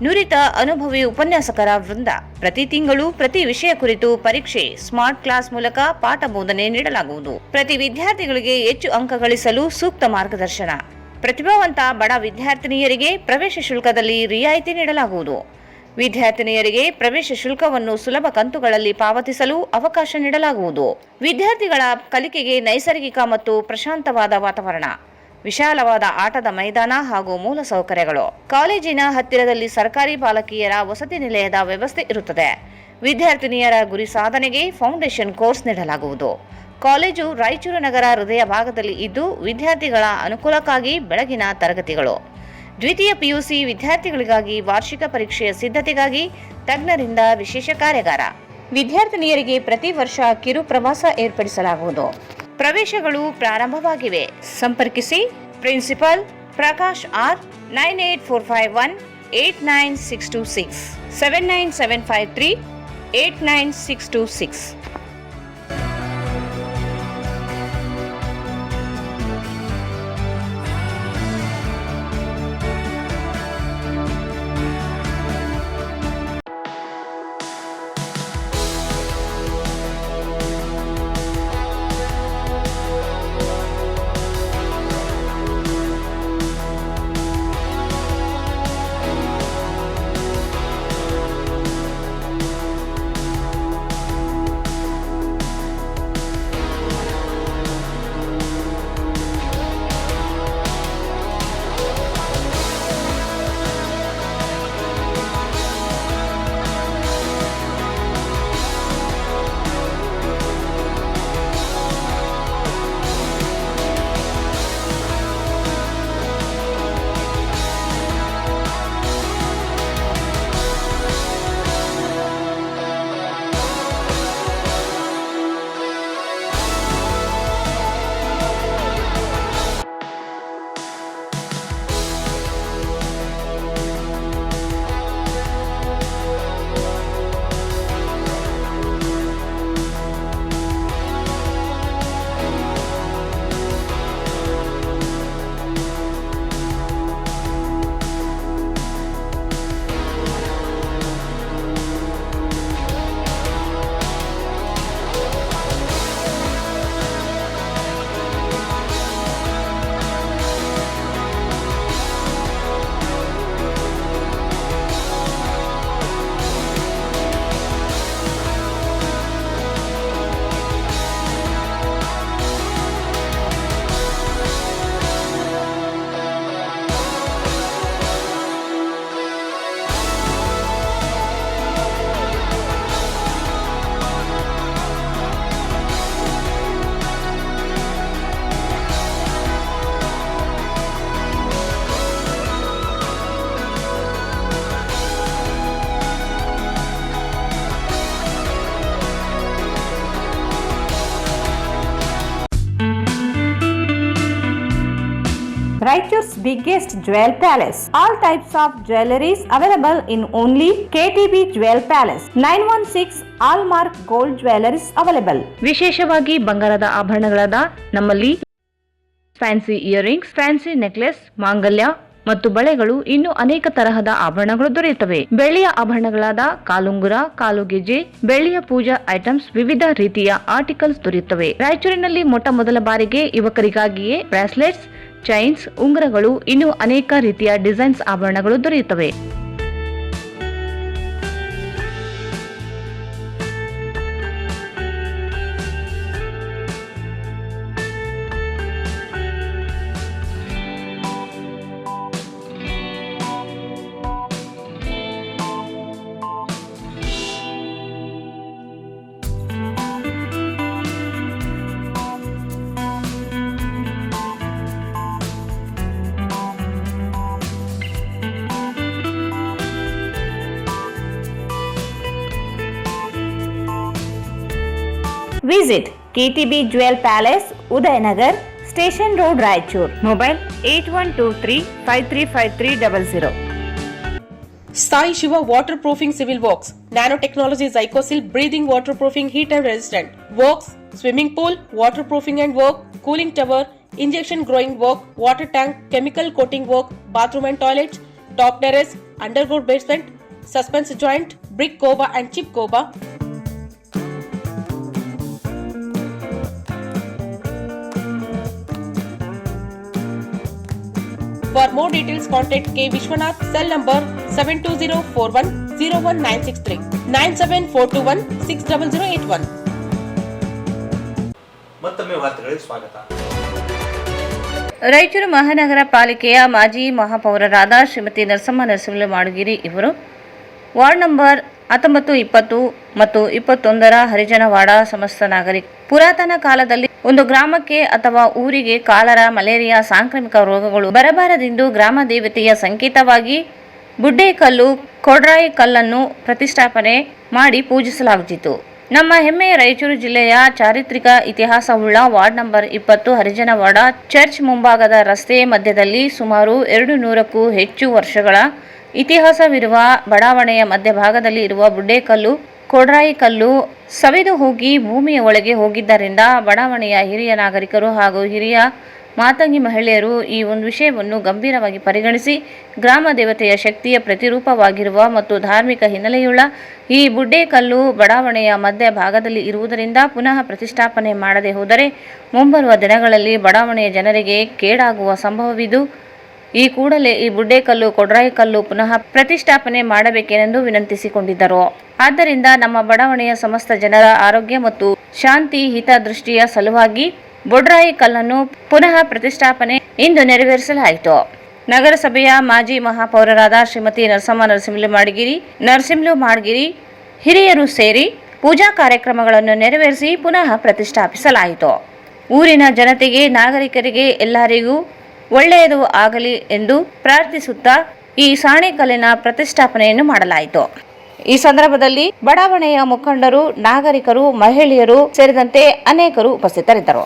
ನುರಿತ ಅನುಭವಿ ಉಪನ್ಯಾಸಕರ ವೃಂದ. ಪ್ರತಿ ತಿಂಗಳು ಪ್ರತಿ ವಿಷಯ ಕುರಿತು ಪರೀಕ್ಷೆ, ಸ್ಮಾರ್ಟ್ ಕ್ಲಾಸ್ ಮೂಲಕ ಪಾಠ ಬೋಧನೆ ನೀಡಲಾಗುವುದು. ಪ್ರತಿ ವಿದ್ಯಾರ್ಥಿಗಳಿಗೆ ಹೆಚ್ಚು ಅಂಕ ಗಳಿಸಲು ಸೂಕ್ತ ಮಾರ್ಗದರ್ಶನ. ಪ್ರತಿಭಾವಂತ ಬಡ ವಿದ್ಯಾರ್ಥಿನಿಯರಿಗೆ ಪ್ರವೇಶ ಶುಲ್ಕದಲ್ಲಿ ರಿಯಾಯಿತಿ ನೀಡಲಾಗುವುದು. ವಿದ್ಯಾರ್ಥಿನಿಯರಿಗೆ ಪ್ರವೇಶ ಶುಲ್ಕವನ್ನು ಸುಲಭ ಕಂತುಗಳಲ್ಲಿ ಪಾವತಿಸಲು ಅವಕಾಶ ನೀಡಲಾಗುವುದು. ವಿದ್ಯಾರ್ಥಿಗಳ ಕಲಿಕೆಗೆ ನೈಸರ್ಗಿಕ ಮತ್ತು ಪ್ರಶಾಂತವಾದ ವಾತಾವರಣ, ವಿಶಾಲವಾದ ಆಟದ ಮೈದಾನ ಹಾಗೂ ಮೂಲ ಸೌಕರ್ಯಗಳು. ಕಾಲೇಜಿನ ಹತ್ತಿರದಲ್ಲಿ ಸರ್ಕಾರಿ ಬಾಲಕಿಯರ ವಸತಿ ನಿಲಯದ ವ್ಯವಸ್ಥೆ ಇರುತ್ತದೆ. ವಿದ್ಯಾರ್ಥಿನಿಯರ ಗುರಿ ಸಾಧನೆಗೆ ಫೌಂಡೇಶನ್ ಕೋರ್ಸ್ ನೀಡಲಾಗುವುದು. ಕಾಲೇಜು ರಾಯಚೂರು ನಗರ ಹೃದಯ ಭಾಗದಲ್ಲಿ ಇದ್ದು ವಿದ್ಯಾರ್ಥಿಗಳ ಅನುಕೂಲಕ್ಕಾಗಿ ಬೆಳಗಿನ ತರಗತಿಗಳು. ದ್ವಿತೀಯ PUC ವಿದ್ಯಾರ್ಥಿಗಳಿಗಾಗಿ ವಾರ್ಷಿಕ ಪರೀಕ್ಷೆಯ ಸಿದ್ಧತೆಗಾಗಿ ತಜ್ಞರಿಂದ ವಿಶೇಷ ಕಾರ್ಯಾಗಾರ. ವಿದ್ಯಾರ್ಥಿನಿಯರಿಗೆ ಪ್ರತಿ ವರ್ಷ ಕಿರು ಪ್ರವಾಸ ಏರ್ಪಡಿಸಲಾಗುವುದು. ಪ್ರವೇಶಗಳು ಪ್ರಾರಂಭವಾಗಿವೆ. ಸಂಪರ್ಕಿಸಿ principal Prakash R 9845189626 79753 89626. Raichur's biggest jewel palace. All types of jewelries available in only KTB Jewel Palace. 916 Allmark Gold Jewelries available. ವಿಶೇಷವಾಗಿ ಬಂಗಾರದ ಆಭರಣಗಳಾದ ನಮ್ಮಲ್ಲಿ ಫ್ಯಾನ್ಸಿ ಇಯರಿಂಗ್ಸ್, ಫ್ಯಾನ್ಸಿ ನೆಕ್ಲೆಸ್, ಮಾಂಗಲ್ಯ ಮತ್ತು ಬಳೆಗಳು ಇನ್ನೂ ಅನೇಕ ತರಹದ ಆಭರಣಗಳು ದೊರೆಯುತ್ತವೆ. ಬೆಳ್ಳಿಯ ಆಭರಣಗಳಾದ ಕಾಲುಂಗುರ, ಕಾಲುಗೆಜೆ, ಬೆಳ್ಳಿಯ ಪೂಜಾ ಐಟಮ್ಸ್, ವಿವಿಧ ರೀತಿಯ ಆರ್ಟಿಕಲ್ಸ್ ದೊರೆಯುತ್ತವೆ. ರಾಯಚೂರಿನಲ್ಲಿ ಮೊಟ್ಟ ಮೊದಲ ಬಾರಿಗೆ ಯುವಕರಿಗಾಗಿಯೇ ಬ್ರಾಸ್ಲೆಟ್ಸ್, ಚೈನ್ಸ್, ಉಂಗುರಗಳು, ಇನ್ನೂ ಅನೇಕ ರೀತಿಯ ಡಿಸೈನ್ಸ್ ಆಭರಣಗಳು ದೊರೆಯುತ್ತವೆ. Visit KTB Jewel Palace, Udayanagar, Station Road, Raichur. Mobile 8123535300. Sai Shiva Waterproofing Civil Works, Nanotechnology Zycosil Breathing Waterproofing Heat and Resistant. Works, Swimming Pool, Waterproofing and Work, Cooling Tower, Injection Growing Work, Water Tank, Chemical Coating Work, Bathroom and Toilets, Top Terrace, Underground Basement, Suspense Joint, Brick Coba and Chip Coba. For more details, contact K. Vishwanath, cell number 720410196 97421 ಮತ್ತೊಮ್ಮೆ ವಾರ್ತೆಗಳಿಗೆ ಸ್ವಾಗತ. ರಾಯಚೂರು ಮಹಾನಗರ ಪಾಲಿಕೆಯ ಮಾಜಿ ಮಹಾಪೌರರಾದ ಶ್ರೀಮತಿ ನರಸಮ್ಮ ನರಸಿಂಹ ಮಾಡಗಿರಿ ಇವರು ward number 19, 20 ಮತ್ತು 21ರ ಹರಿಜನವಾಡ ಸಮಸ್ತ ನಾಗರಿಕ ಪುರಾತನ ಕಾಲದಲ್ಲಿ ಒಂದು ಗ್ರಾಮಕ್ಕೆ ಅಥವಾ ಊರಿಗೆ ಕಾಲರ, ಮಲೇರಿಯಾ ಸಾಂಕ್ರಾಮಿಕ ರೋಗಗಳು ಬರಬಾರದೆಂದು ಗ್ರಾಮ ದೇವತೆಯ ಸಂಕೇತವಾಗಿ ಬುಡ್ಡೆ ಕಲ್ಲು, ಕೊಡ್ರಾಯಿ ಕಲ್ಲನ್ನು ಪ್ರತಿಷ್ಠಾಪನೆ ಮಾಡಿ ಪೂಜಿಸಲಾಗುತ್ತಿತ್ತು. ನಮ್ಮ ಹೆಮ್ಮೆಯ ರಾಯಚೂರು ಜಿಲ್ಲೆಯ ಚಾರಿತ್ರಿಕ ಇತಿಹಾಸವುಳ್ಳ ವಾರ್ಡ್ ನಂಬರ್ 20 ಹರಿಜನವಾಡ ಚರ್ಚ್ ಮುಂಭಾಗದ ರಸ್ತೆ ಮಧ್ಯದಲ್ಲಿ ಸುಮಾರು 200ಕ್ಕೂ ಹೆಚ್ಚು ವರ್ಷಗಳ ಇತಿಹಾಸವಿರುವ ಬಡಾವಣೆಯ ಮಧ್ಯಭಾಗದಲ್ಲಿ ಇರುವ ಬುಡ್ಡೇಕಲ್ಲು ಕೊಡ್ರಾಯಿ ಕಲ್ಲು ಸವಿದು ಹೋಗಿ ಭೂಮಿಯ ಒಳಗೆ ಹೋಗಿದ್ದರಿಂದ ಬಡಾವಣೆಯ ಹಿರಿಯ ನಾಗರಿಕರು ಹಾಗೂ ಹಿರಿಯ ಮಾತಂಗಿ ಮಹಿಳೆಯರು ಈ ಒಂದು ವಿಷಯವನ್ನು ಗಂಭೀರವಾಗಿ ಪರಿಗಣಿಸಿ ಗ್ರಾಮ ದೇವತೆಯ ಶಕ್ತಿಯ ಪ್ರತಿರೂಪವಾಗಿರುವ ಮತ್ತು ಧಾರ್ಮಿಕ ಹಿನ್ನೆಲೆಯುಳ್ಳ ಈ ಬುಡ್ಡೇಕಲ್ಲು ಬಡಾವಣೆಯ ಮಧ್ಯ ಭಾಗದಲ್ಲಿ ಇರುವುದರಿಂದ ಪುನಃ ಪ್ರತಿಷ್ಠಾಪನೆ ಮಾಡದೆ ಹೋದರೆ ಮುಂಬರುವ ದಿನಗಳಲ್ಲಿ ಬಡಾವಣೆಯ ಜನರಿಗೆ ಕೇಡಾಗುವ ಸಂಭವವಿದ್ದು ಈ ಕೂಡಲೇ ಈ ಬುಡ್ಡೇಕಲ್ಲು ಕೊಡ್ರಾಯಿ ಕಲ್ಲು ಪುನಃ ಪ್ರತಿಷ್ಠಾಪನೆ ಮಾಡಬೇಕೆಂದು ವಿನಂತಿಸಿಕೊಂಡಿದ್ದರು. ಆದ್ದರಿಂದ ನಮ್ಮ ಬಡಾವಣೆಯ ಸಮಸ್ತ ಜನರ ಆರೋಗ್ಯ ಮತ್ತು ಶಾಂತಿ ಹಿತದೃಷ್ಟಿಯ ಸಲುವಾಗಿ ಬೊಡ್ರಾಯಿ ಕಲ್ಲನ್ನು ಪುನಃ ಪ್ರತಿಷ್ಠಾಪನೆ ಇಂದು ನೆರವೇರಿಸಲಾಯಿತು. ನಗರಸಭೆಯ ಮಾಜಿ ಮಹಾಪೌರರಾದ ಶ್ರೀಮತಿ ನರಸಿಂಹಲು ಮಾಡಗಿರಿ ಹಿರಿಯರು ಸೇರಿ ಪೂಜಾ ಕಾರ್ಯಕ್ರಮಗಳನ್ನು ನೆರವೇರಿಸಿ ಪುನಃ ಪ್ರತಿಷ್ಠಾಪಿಸಲಾಯಿತು. ಊರಿನ ಜನತೆಗೆ ನಾಗರಿಕರಿಗೆ ಎಲ್ಲರಿಗೂ ಒಳ್ಳೆಯದು ಆಗಲಿ ಎಂದು ಪ್ರಾರ್ಥಿಸುತ್ತಾ ಈ ಸಾಣೆಕಲ್ಲಿನ ಪ್ರತಿಷ್ಠಾಪನೆಯನ್ನು ಮಾಡಲಾಯಿತು. ಈ ಸಂದರ್ಭದಲ್ಲಿ ಬಡಾವಣೆಯ ಮುಖಂಡರು, ನಾಗರಿಕರು, ಮಹಿಳೆಯರು ಸೇರಿದಂತೆ ಅನೇಕರು ಉಪಸ್ಥಿತರಿದ್ದರು.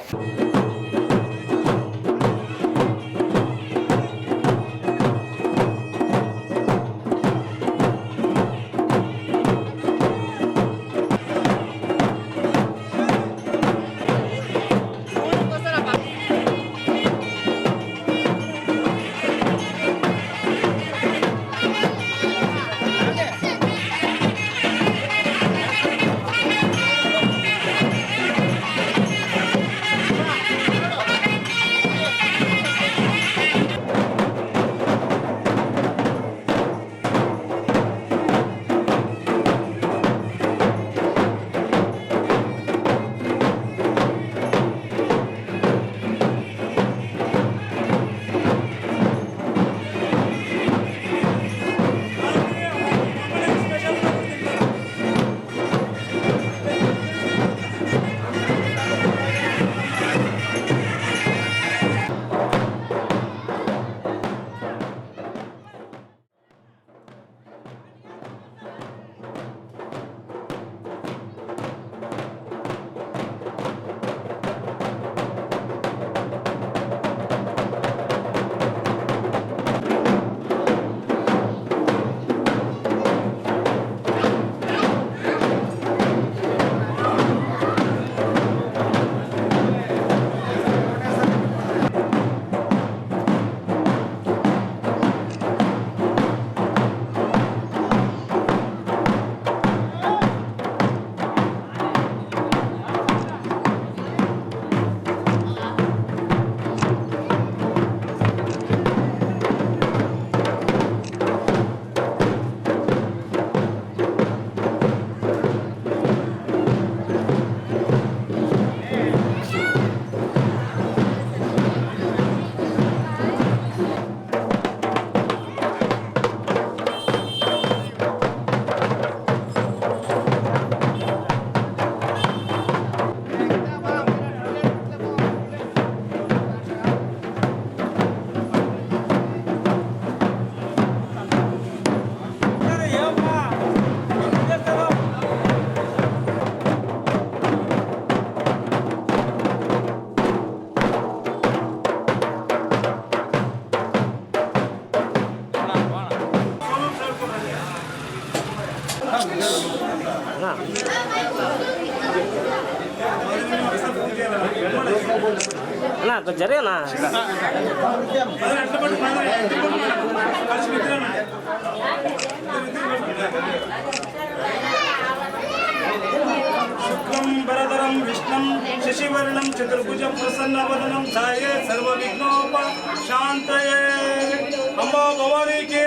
అన్నా జరిగనా శుక్లం వరదరం విష్ణం శశివర్ణం చతుర్భుజం ప్రసన్నవదనం ఛాయే సర్వవిఘ్నోప శాంతయే అమ్మా భవానీకి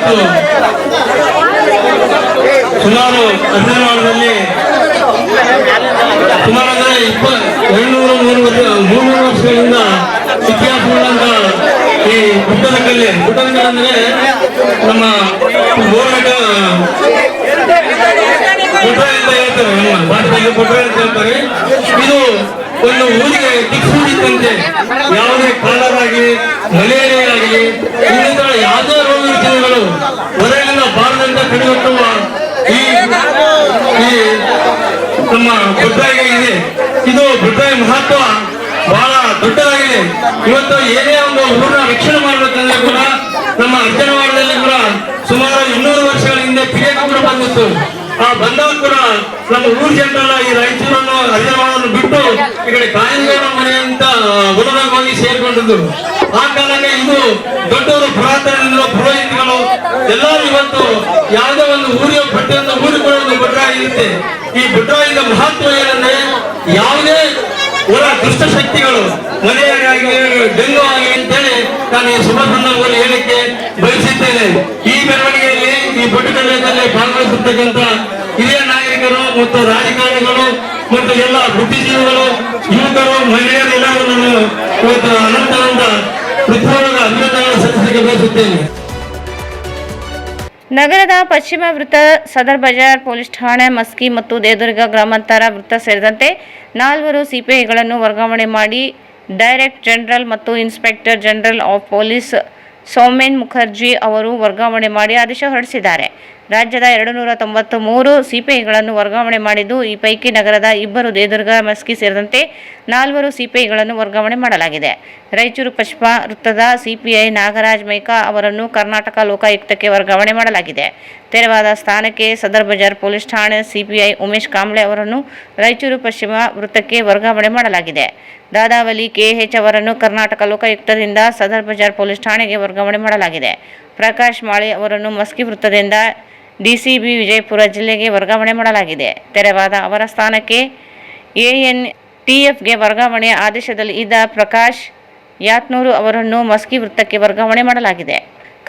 ಇವತ್ತು ಸುಮಾರು 17 ವಾರದಲ್ಲಿ ಸುಮಾರು ಅಂದರೆ 200-300 ವರ್ಷಗಳಿಂದ ಇತಿಹಾಸವುಳ್ಳಂತ ಈ ಗುಡ್ಡದ ಕಲ್ಲು ಅಂದ್ರೆ ನಮ್ಮ ಗೋರ್ಮೆಂಟ್ ಅಂತ ಹೇಳ್ತಾರೆ, ನಮ್ಮ ಭಾಷೆಯಲ್ಲಿ ಕೊಟ್ರೆ ಅಂತ ಹೇಳ್ತಾರೆ. ಇದು ಒಂದು ಊರಿಗೆ ದಿಕ್ಸೂಚಿತಂತೆ ಯಾವುದೇ ಕಾಲರಾಗಲಿ ಮಲೇರಿಯಾ ಆಗಲಿ ಇನ್ನಿತರ ಯಾವುದೇ ರೋಗ ರುಜಿನಗಳು ಹೊರಗಿನ ಬಾರದಂತ ಕಡಿಗಟ್ಟುವ ಈ ನಮ್ಮ ಬುಡ್ರಾಯಿಗೆ ಇದೆ. ಇದು ಬುಡ್ರಾಯಿ ಮಹತ್ವ ಬಹಳ ದೊಡ್ಡದಾಗಿದೆ. ಇವತ್ತು ಏನೇ ಒಂದು ಊರನ್ನ ರಕ್ಷಣೆ ಮಾಡ್ಬೇಕಂದ್ರೆ ಕೂಡ ನಮ್ಮ ಅರ್ಜನವಾಡದಲ್ಲಿ ಕೂಡ ಸುಮಾರು 200 ವರ್ಷಗಳ ಹಿಂದೆ ಪಿರಿಯಕ್ಕೆ ಕೂಡ ಬಂದಿತ್ತು. ಆ ಬಂದಾಗ ಕೂಡ ನಮ್ಮ ಊರು ಜನರೆಲ್ಲ ಈ ರಾಯಚೂರನ್ನು ಅರ್ಜನವಾಡನ್ನು ಬಿಟ್ಟು ಈ ಕಡೆ ಕಾಯಂಗೌಡ ಮನೆ ಅಂತ ಉಡದಾಗ ಹೋಗಿ ಸೇರ್ಕೊಂಡಿದ್ರು. ಆ ಕಾಲಕ್ಕೆ ಇದು ದೊಡ್ಡವರು ಪುರಾತನದಿಂದ ಪುರೋಹಿತಗಳು ಎಲ್ಲರೂ ಇವತ್ತು ಯಾವುದೇ ಒಂದು ಊರಿಗೆ ಪ್ರತಿಯೊಂದು ಊರಿಗೆ ಕೂಡ ಒಂದು ಬುಡ್ರಾಯಿ ಇರುತ್ತೆ. ಈ ಬುಡ್ರಾಯಿದ ಮಹತ್ವ ಏನಂದ್ರೆ ಯಾವುದೇ ಹೊರ ದುಷ್ಟ ಶಕ್ತಿಗಳು ಮನೆಯಾಗಿ ಡೆಂಗು ಆಗಿ ಅಂತೇಳಿ ನಾನು ಈ ಶುಭ ಸಂದರ್ಭದಲ್ಲಿ ಹೇಳಿಕೆ ಬಯಸಿದ್ದೇನೆ. ಈ ಮೆರವಣಿಗೆಯಲ್ಲಿ ಈ ಬೊಟ್ಟುಕಲ್ಯದಲ್ಲಿ ಭಾಗವಹಿಸತಕ್ಕಂಥ ಹಿರಿಯ ನಾಗರಿಕರು ಮತ್ತು ರಾಜಕಾರಣಿಗಳು ಮತ್ತು ಎಲ್ಲ ಬುದ್ಧಿಜೀವಿಗಳು, ಯುವಕರು, ಮಹಿಳೆಯರು ಎಲ್ಲರೂ ನಾನು ಇವತ್ತು ಅನಂತ ಹೃತ್ಪೂರ್ವಕ ಅಭಿನಂದನೆ ಸಲ್ಲಿಸಲಿಕ್ಕೆ ಬಯಸುತ್ತೇನೆ. ನಗರದ ಪಶ್ಚಿಮ ವೃತ್ತ, ಸದರ್ ಬಜಾರ್ ಪೊಲೀಸ್ ಠಾಣೆ, ಮಸ್ಕಿ ಮತ್ತು ದೇವದುರ್ಗ ಗ್ರಾಮಾಂತರ ವೃತ್ತ ಸೇರಿದಂತೆ 4 ಸಿಪಿಐಗಳನ್ನು ವರ್ಗಾವಣೆ ಮಾಡಿ ಡೈರೆಕ್ಟರ್ ಜನರಲ್ ಮತ್ತು inspector general of police Soumen Mukherjee ಅವರು ವರ್ಗಾವಣೆ ಮಾಡಿ ಆದೇಶ ಹೊರಡಿಸಿದ್ದಾರೆ. ರಾಜ್ಯದ 293 ಸಿಪಿಐಗಳನ್ನು ವರ್ಗಾವಣೆ ಮಾಡಿದ್ದು, ಈ ಪೈಕಿ ನಗರದ 2 ದೇವದುರ್ಗ, ಮಸ್ಕಿ ಸೇರಿದಂತೆ 4 ಸಿಪಿಐಗಳನ್ನು ವರ್ಗಾವಣೆ ಮಾಡಲಾಗಿದೆ. ರಾಯಚೂರು ಪಶ್ಚಿಮ ವೃತ್ತದ ಸಿಪಿಐ ನಾಗರಾಜ್ ಮೈಕಾ ಅವರನ್ನು ಕರ್ನಾಟಕ ಲೋಕಾಯುಕ್ತಕ್ಕೆ ವರ್ಗಾವಣೆ ಮಾಡಲಾಗಿದೆ. ತೆರವಾದ ಸ್ಥಾನಕ್ಕೆ ಸದರ್ ಬಜಾರ್ ಪೊಲೀಸ್ ಠಾಣೆ ಸಿಪಿಐ ಉಮೇಶ್ ಕಾಂಬ್ಳೆ ಅವರನ್ನು ರಾಯಚೂರು ಪಶ್ಚಿಮ ವೃತ್ತಕ್ಕೆ ವರ್ಗಾವಣೆ ಮಾಡಲಾಗಿದೆ. ದಾದಾವಲಿ ಕೆಎಚ್ ಅವರನ್ನು ಕರ್ನಾಟಕ ಲೋಕಾಯುಕ್ತದಿಂದ ಸದರ್ ಬಜಾರ್ ಪೊಲೀಸ್ ಠಾಣೆಗೆ ವರ್ಗಾವಣೆ ಮಾಡಲಾಗಿದೆ. ಪ್ರಕಾಶ್ ಮಾಳಿ ಅವರನ್ನು ಮಸ್ಕಿ ವೃತ್ತದಿಂದ ಡಿಸಿಬಿ ವಿಜಯಪುರ ಜಿಲ್ಲೆಗೆ ವರ್ಗಾವಣೆ ಮಾಡಲಾಗಿದೆ. ತೆರವಾದ ಅವರ ಸ್ಥಾನಕ್ಕೆ ANTFಗೆ ವರ್ಗಾವಣೆ ಆದೇಶದಲ್ಲಿ ಇದ್ದ ಪ್ರಕಾಶ್ ಯಾತ್ನೂರು ಅವರನ್ನು ಮಸ್ಕಿ ವೃತ್ತಕ್ಕೆ ವರ್ಗಾವಣೆ ಮಾಡಲಾಗಿದೆ.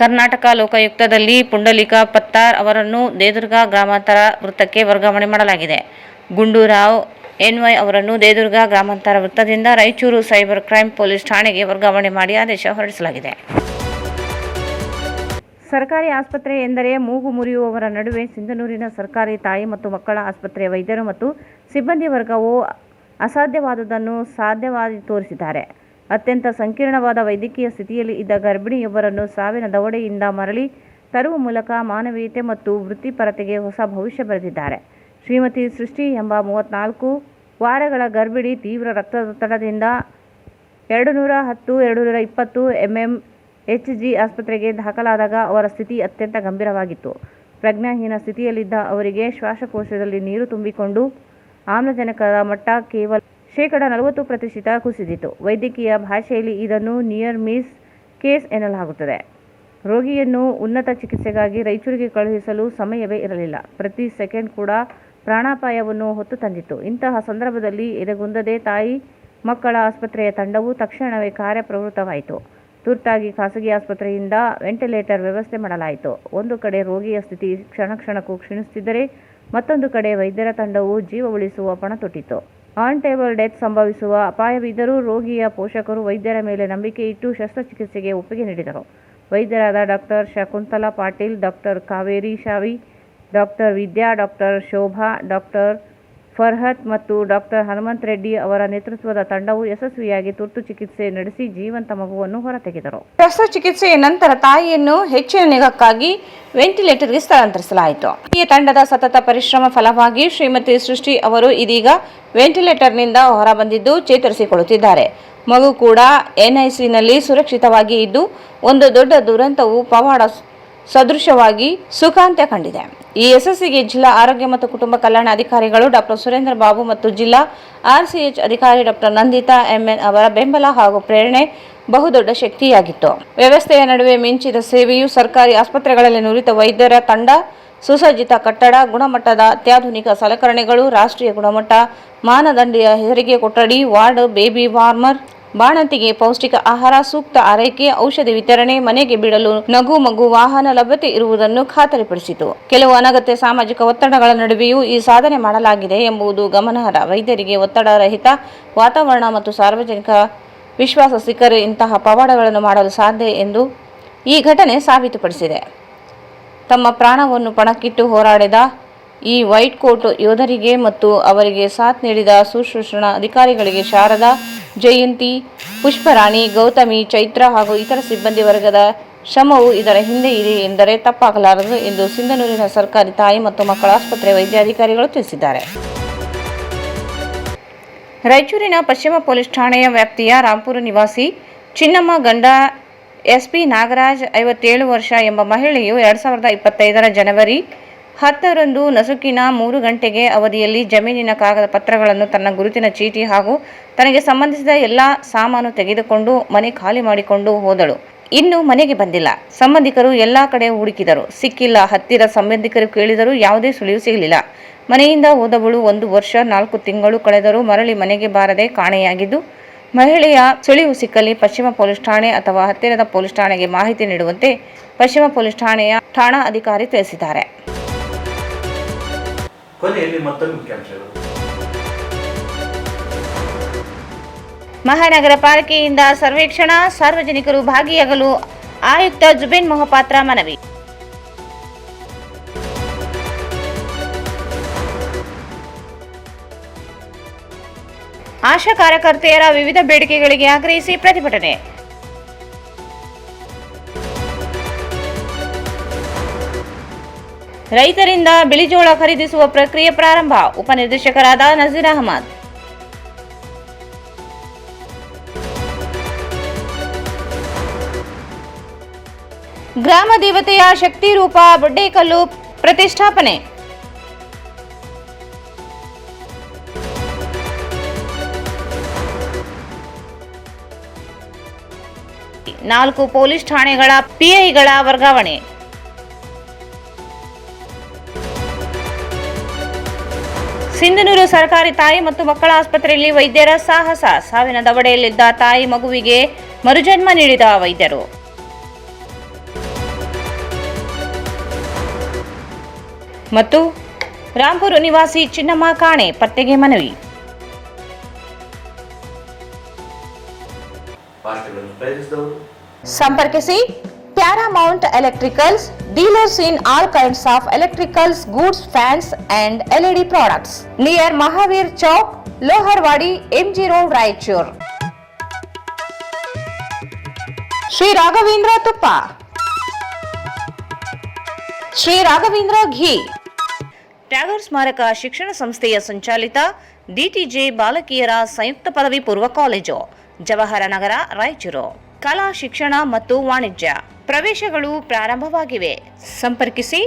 ಕರ್ನಾಟಕ ಲೋಕಾಯುಕ್ತದಲ್ಲಿ ಪುಂಡಲಿಕ ಪತ್ತಾರ್ ಅವರನ್ನು ದೇವದುರ್ಗ ಗ್ರಾಮಾಂತರ ವೃತ್ತಕ್ಕೆ ವರ್ಗಾವಣೆ ಮಾಡಲಾಗಿದೆ. ಗುಂಡೂರಾವ್ NY ಅವರನ್ನು ದೇವದುರ್ಗ ಗ್ರಾಮಾಂತರ ವೃತ್ತದಿಂದ ರಾಯಚೂರು ಸೈಬರ್ ಕ್ರೈಮ್ ಪೊಲೀಸ್ ಠಾಣೆಗೆ ವರ್ಗಾವಣೆ ಮಾಡಿ ಆದೇಶ ಹೊರಡಿಸಲಾಗಿದೆ. ಸರ್ಕಾರಿ ಆಸ್ಪತ್ರೆ ಎಂದರೆ ಮೂಗು ಮುರಿಯುವವರ ನಡುವೆ ಸಿಂಧನೂರಿನ ಸರ್ಕಾರಿ ತಾಯಿ ಮತ್ತು ಮಕ್ಕಳ ಆಸ್ಪತ್ರೆಯ ವೈದ್ಯರು ಮತ್ತು ಸಿಬ್ಬಂದಿ ವರ್ಗವು ಅಸಾಧ್ಯವಾದುದನ್ನು ಸಾಧ್ಯವಾಗಿ ತೋರಿಸಿದ್ದಾರೆ. ಅತ್ಯಂತ ಸಂಕೀರ್ಣವಾದ ವೈದ್ಯಕೀಯ ಸ್ಥಿತಿಯಲ್ಲಿ ಇದ್ದ ಗರ್ಭಿಣಿಯೊಬ್ಬರನ್ನು ಸಾವಿನ ದವಡೆಯಿಂದ ಮರಳಿ ತರುವ ಮೂಲಕ ಮಾನವೀಯತೆ ಮತ್ತು ವೃತ್ತಿಪರತೆಗೆ ಹೊಸ ಭವಿಷ್ಯ ಬರೆದಿದ್ದಾರೆ. ಶ್ರೀಮತಿ ಸೃಷ್ಟಿ ಎಂಬ 34 ವಾರಗಳ ಗರ್ಭಿಣಿ ತೀವ್ರ ರಕ್ತದೊತ್ತಡದಿಂದ 210-220 mmHg ಆಸ್ಪತ್ರೆಗೆ ದಾಖಲಾದಾಗ ಅವರ ಸ್ಥಿತಿ ಅತ್ಯಂತ ಗಂಭೀರವಾಗಿತ್ತು. ಪ್ರಜ್ಞಾಹೀನ ಸ್ಥಿತಿಯಲ್ಲಿದ್ದ ಅವರಿಗೆ ಶ್ವಾಸಕೋಶದಲ್ಲಿ ನೀರು ತುಂಬಿಕೊಂಡು ಆಮ್ಲಜನಕದ ಮಟ್ಟ ಕೇವಲ 40% ಕುಸಿದಿತ್ತು. ವೈದ್ಯಕೀಯ ಭಾಷೆಯಲ್ಲಿ ಇದನ್ನು ನಿಯರ್ ಮಿಸ್ ಕೇಸ್ ಎನ್ನಲಾಗುತ್ತದೆ. ರೋಗಿಯನ್ನು ಉನ್ನತ ಚಿಕಿತ್ಸೆಗಾಗಿ ರಾಯಚೂರಿಗೆ ಕಳುಹಿಸಲು ಸಮಯವೇ ಇರಲಿಲ್ಲ. ಪ್ರತಿ ಸೆಕೆಂಡ್ ಕೂಡ ಪ್ರಾಣಾಪಾಯವನ್ನು ಹೊತ್ತು ತಂದಿತ್ತು. ಇಂತಹ ಸಂದರ್ಭದಲ್ಲಿ ಎದೆಗುಂದದೆ ತಾಯಿ ಮಕ್ಕಳ ಆಸ್ಪತ್ರೆಯ ತಂಡವು ತಕ್ಷಣವೇ ಕಾರ್ಯಪ್ರವೃತ್ತವಾಯಿತು. ತುರ್ತಾಗಿ ಖಾಸಗಿ ಆಸ್ಪತ್ರೆಯಿಂದ ವೆಂಟಿಲೇಟರ್ ವ್ಯವಸ್ಥೆ ಮಾಡಲಾಯಿತು. ಒಂದು ಕಡೆ ರೋಗಿಯ ಸ್ಥಿತಿ ಕ್ಷಣಕ್ಕೂ ಕ್ಷೀಣಿಸುತ್ತಿದ್ದರೆ, ಮತ್ತೊಂದು ಕಡೆ ವೈದ್ಯರ ತಂಡವು ಜೀವ ಉಳಿಸುವ ಪಣ ತೊಟ್ಟಿತ್ತು. ಆನ್ ಟೇಬಲ್ ಡೆತ್ ಸಂಭವಿಸುವ ಅಪಾಯವಿದ್ದರೂ ರೋಗಿಯ ಪೋಷಕರು ವೈದ್ಯರ ಮೇಲೆ ನಂಬಿಕೆ ಇಟ್ಟು ಶಸ್ತ್ರಚಿಕಿತ್ಸೆಗೆ ಒಪ್ಪಿಗೆ ನೀಡಿದರು. ವೈದ್ಯರಾದ doctor Shakuntala Patil, doctor Kaveri Shavi, doctor Vidya, doctor Shobha, doctor Farhat ಮತ್ತು ಡಾಕ್ಟರ್ ಹನುಮಂತ್ ರೆಡ್ಡಿ ಅವರ ನೇತೃತ್ವದ ತಂಡವು ಯಶಸ್ವಿಯಾಗಿ ತುರ್ತು ಚಿಕಿತ್ಸೆ ನಡೆಸಿ ಜೀವಂತ ಮಗುವನ್ನು ಹೊರತೆಗೆದರು. ಶಸ್ತ್ರಚಿಕಿತ್ಸೆಯ ನಂತರ ತಾಯಿಯನ್ನು ಹೆಚ್ಚಿನ ನಿಗಾಕ್ಕಾಗಿ ವೆಂಟಿಲೇಟರ್ಗೆ ಸ್ಥಳಾಂತರಿಸಲಾಯಿತು. ಈ ತಂಡದ ಸತತ ಪರಿಶ್ರಮ ಫಲವಾಗಿ ಶ್ರೀಮತಿ ಸೃಷ್ಟಿ ಅವರು ಇದೀಗ ವೆಂಟಿಲೇಟರ್ನಿಂದ ಹೊರಬಂದಿದ್ದು ಚೇತರಿಸಿಕೊಳ್ಳುತ್ತಿದ್ದಾರೆ. ಮಗು ಕೂಡ NICನಲ್ಲಿ ಸುರಕ್ಷಿತವಾಗಿ ಇದ್ದು, ಒಂದು ದೊಡ್ಡ ದುರಂತವು ಪವಾಡ ಸದೃಶವಾಗಿ ಸುಖಾಂತ್ಯ ಕಂಡಿದೆ. ಈ ಯಶಸ್ಸಿಗೆ ಜಿಲ್ಲಾ ಆರೋಗ್ಯ ಮತ್ತು ಕುಟುಂಬ ಕಲ್ಯಾಣ ಅಧಿಕಾರಿಗಳು ಡಾಕ್ಟರ್ ಸುರೇಂದ್ರ ಬಾಬು ಮತ್ತು ಜಿಲ್ಲಾ RCH ಅಧಿಕಾರಿ ಡಾಕ್ಟರ್ ನಂದಿತಾ MN ಅವರ ಬೆಂಬಲ ಹಾಗೂ ಪ್ರೇರಣೆ ಬಹುದೊಡ್ಡ ಶಕ್ತಿಯಾಗಿತ್ತು. ವ್ಯವಸ್ಥೆಯ ನಡುವೆ ಮಿಂಚಿದ ಸೇವೆಯು ಸರ್ಕಾರಿ ಆಸ್ಪತ್ರೆಗಳಲ್ಲಿ ನುರಿತ ವೈದ್ಯರ ತಂಡ, ಸುಸಜ್ಜಿತ ಕಟ್ಟಡ, ಗುಣಮಟ್ಟದ ಅತ್ಯಾಧುನಿಕ ಸಲಕರಣೆಗಳು, ರಾಷ್ಟ್ರೀಯ ಗುಣಮಟ್ಟ ಮಾನದಂಡೀಯ ಹೆರಿಗೆ ಕೊಠಡಿ, ವಾರ್ಡ್, ಬೇಬಿ ವಾರ್ಮರ್, ಬಾಣಂತಿಗೆ ಪೌಷ್ಟಿಕ ಆಹಾರ, ಸೂಕ್ತ ಆರೈಕೆ, ಔಷಧಿ ವಿತರಣೆ, ಮನೆಗೆ ಬಿಡಲು ನಗು ಮಗು ವಾಹನ ಲಭ್ಯತೆ ಇರುವುದನ್ನು ಖಾತರಿಪಡಿಸಿತು. ಕೆಲವು ಅನಗತ್ಯ ಸಾಮಾಜಿಕ ಒತ್ತಡಗಳ ನಡುವೆಯೂ ಈ ಸಾಧನೆ ಮಾಡಲಾಗಿದೆ ಎಂಬುದು ಗಮನಾರ್ಹ. ವೈದ್ಯರಿಗೆ ಒತ್ತಡ ರಹಿತ ವಾತಾವರಣ ಮತ್ತು ಸಾರ್ವಜನಿಕ ವಿಶ್ವಾಸ ಸಿಕ್ಕರೆ ಇಂತಹ ಪವಾಡಗಳನ್ನು ಮಾಡಲು ಸಾಧ್ಯ ಎಂದು ಈ ಘಟನೆ ಸಾಬೀತುಪಡಿಸಿದೆ. ತಮ್ಮ ಪ್ರಾಣವನ್ನು ಪಣಕ್ಕಿಟ್ಟು ಹೋರಾಡಿದ ಈ ವೈಟ್ ಕೋಟ್ ಯೋಧರಿಗೆ ಮತ್ತು ಅವರಿಗೆ ಸಾಥ್ ನೀಡಿದ ಸುಶ್ರೂಷಣ ಅಧಿಕಾರಿಗಳಿಗೆ ಶಾರದಾ, ಜಯಂತಿ, ಪುಷ್ಪರಾಣಿ, ಗೌತಮಿ, ಚೈತ್ರ ಹಾಗೂ ಇತರ ಸಿಬ್ಬಂದಿ ವರ್ಗದ ಶ್ರಮವು ಇದರ ಹಿಂದೆ ಇದೆ ಎಂದರೆ ತಪ್ಪಾಗಲಾರದು ಎಂದು ಸಿಂಧನೂರಿನ ಸರ್ಕಾರಿ ತಾಯಿ ಮತ್ತು ಮಕ್ಕಳ ಆಸ್ಪತ್ರೆ ವೈದ್ಯಾಧಿಕಾರಿಗಳು ತಿಳಿಸಿದ್ದಾರೆ. ರಾಯಚೂರಿನ ಪಶ್ಚಿಮ ಪೊಲೀಸ್ ಠಾಣೆಯ ವ್ಯಾಪ್ತಿಯ ರಾಂಪುರ ನಿವಾಸಿ ಚಿನ್ನಮ್ಮ ಗಂಡ ಎಸ್ಪಿ ನಾಗರಾಜ್ 57 ವರ್ಷ ಎಂಬ ಮಹಿಳೆಯು 2025 ಜನವರಿ 10ರಂದು ನಸುಕಿನ 3 ಗಂಟೆಗೆ ಅವಧಿಯಲ್ಲಿ ಜಮೀನಿನ ಕಾಗದ ಪತ್ರಗಳನ್ನು, ತನ್ನ ಗುರುತಿನ ಚೀಟಿ ಹಾಗೂ ತನಗೆ ಸಂಬಂಧಿಸಿದ ಎಲ್ಲ ಸಾಮಾನು ತೆಗೆದುಕೊಂಡು ಮನೆ ಖಾಲಿ ಮಾಡಿಕೊಂಡು ಹೋದಳು. ಇನ್ನು ಮನೆಗೆ ಬಂದಿಲ್ಲ. ಸಂಬಂಧಿಕರು ಎಲ್ಲ ಕಡೆ ಹುಡುಕಿದರು, ಸಿಕ್ಕಿಲ್ಲ. ಹತ್ತಿರ ಸಂಬಂಧಿಕರು ಕೇಳಿದರೂ ಯಾವುದೇ ಸುಳಿವು ಸಿಗಲಿಲ್ಲ. ಮನೆಯಿಂದ ಹೋದವಳು 1 ವರ್ಷ 4 ತಿಂಗಳು ಕಳೆದರೂ ಮರಳಿ ಮನೆಗೆ ಬಾರದೆ ಕಾಣೆಯಾಗಿದ್ದು, ಮಹಿಳೆಯ ಸುಳಿವು ಸಿಕ್ಕಲ್ಲಿ ಪಶ್ಚಿಮ ಪೊಲೀಸ್ ಠಾಣೆ ಅಥವಾ ಹತ್ತಿರದ ಪೊಲೀಸ್ ಠಾಣೆಗೆ ಮಾಹಿತಿ ನೀಡುವಂತೆ ಪಶ್ಚಿಮ ಪೊಲೀಸ್ ಠಾಣೆಯ ಠಾಣಾ ಅಧಿಕಾರಿ ತಿಳಿಸಿದ್ದಾರೆ. ಕೊನೆಯಲ್ಲಿ ಮತ್ತೊಂದು ಮುಖ್ಯಾಂಶಗಳು. ಮಹಾನಗರ ಪಾಲಿಕೆಯಿಂದ ಸರ್ವೇಕ್ಷಣಾ, ಸಾರ್ವಜನಿಕರು ಭಾಗಿಯಾಗಲು ಆಯುಕ್ತ ಜುಬೇನ್ ಮೊಹಪಾತ್ರ ಮನವಿ. ಆಶಾ ಕಾರ್ಯಕರ್ತೆಯರ ವಿವಿಧ ಬೇಡಿಕೆಗಳಿಗೆ ಆಗ್ರಹಿಸಿ ಪ್ರತಿಭಟನೆ. ರೈತರಿಂದ ಬಿಳಿಜೋಳ ಖರೀದಿಸುವ ಪ್ರಕ್ರಿಯೆ ಪ್ರಾರಂಭ. ಉಪನಿರ್ದೇಶಕರಾದ ನಜೀರ್ ಅಹಮದ್. ಗ್ರಾಮ ದೇವತೆಯ ಶಕ್ತಿ ರೂಪ ಬೊಡ್ಡೇಕಲ್ಲು ಪ್ರತಿಷ್ಠಾಪನೆ. ನಾಲ್ಕು ಪೊಲೀಸ್ ಠಾಣೆಗಳ ಪಿಐಗಳ ವರ್ಗಾವಣೆ. ಸಿಂಧನೂರು ಸರ್ಕಾರಿ ತಾಯಿ ಮತ್ತು ಮಕ್ಕಳ ಆಸ್ಪತ್ರೆಯಲ್ಲಿ ವೈದ್ಯರ ಸಾಹಸ. ಸಾವಿನ ದವಡೆಯಲ್ಲಿದ್ದ ತಾಯಿ ಮಗುವಿಗೆ ಮರುಜನ್ಮ ನೀಡಿದ ವೈದ್ಯರು. ಮತ್ತು ರಾಂಪುರ ನಿವಾಸಿ ಚಿನ್ನಮ್ಮ ಕಾಣೆ ಪತ್ತೆಗೆ ಮನವಿ. ಸಂಪರ್ಕಿಸಿ Paramount electricals, dealers in all kinds of electricals goods, fans and LED products, near Mahavir Chowk, Loharwadi, MG road, Raichur. Shri Raghavendra ತುಪ್ಪ, ಶ್ರೀ ರಾಘವೇಂದ್ರ ಘೀ. ಟ್ಯಾಗೂರ್ ಸ್ಮಾರಕ ಶಿಕ್ಷಣ ಸಂಸ್ಥೆಯ ಸಂಚಾಲಿತ ಡಿಟಿಜೆ ಬಾಲಕಿಯರ ಸಂಯುಕ್ತ ಪದವಿ ಪೂರ್ವ ಕಾಲೇಜು, ಜವಾಹರ ನಗರ, ರಾಯಚೂರು. ಕಲಾ ಶಿಕ್ಷಣ ಮತ್ತು ವಾಣಿಜ್ಯ ಪ್ರವೇಶಗಳು ಪ್ರಾರಂಭವಾಗಿವೆ. ಸಂಪರ್ಕಿಸಿ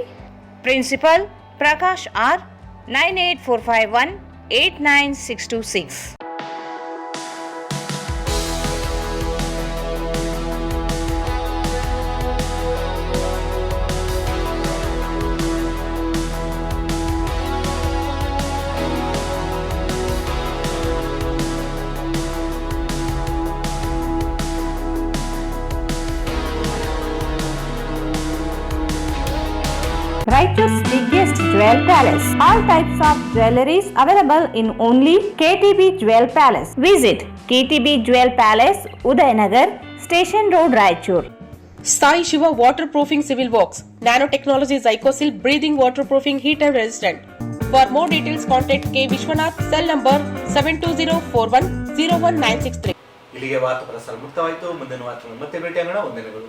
principal Prakash R, 9845189626. Raiturs biggest jewel palace. All types of jewelries available in only KTB Jewel Palace. Visit KTB Jewel Palace, Udayanagar, Station Road, Raichur. Sai Shiva Waterproofing Civil Works, Nanotechnology Zycosil Breathing Waterproofing Heat and Resistant. For more details, contact K. Vishwanath, cell number 7204101963. ಇಲ್ಲಿಗೆ ವಾರ್ತಾ ಪ್ರಸಾರ ಮುಕ್ತವಾಯಿತು. ಮುಂದಿನ ವಾರ್ತೆಗಳು ಮತ್ತೆ ಭೇಟಿಯಾಗೋಣ. ವಂದನೆಗಳು.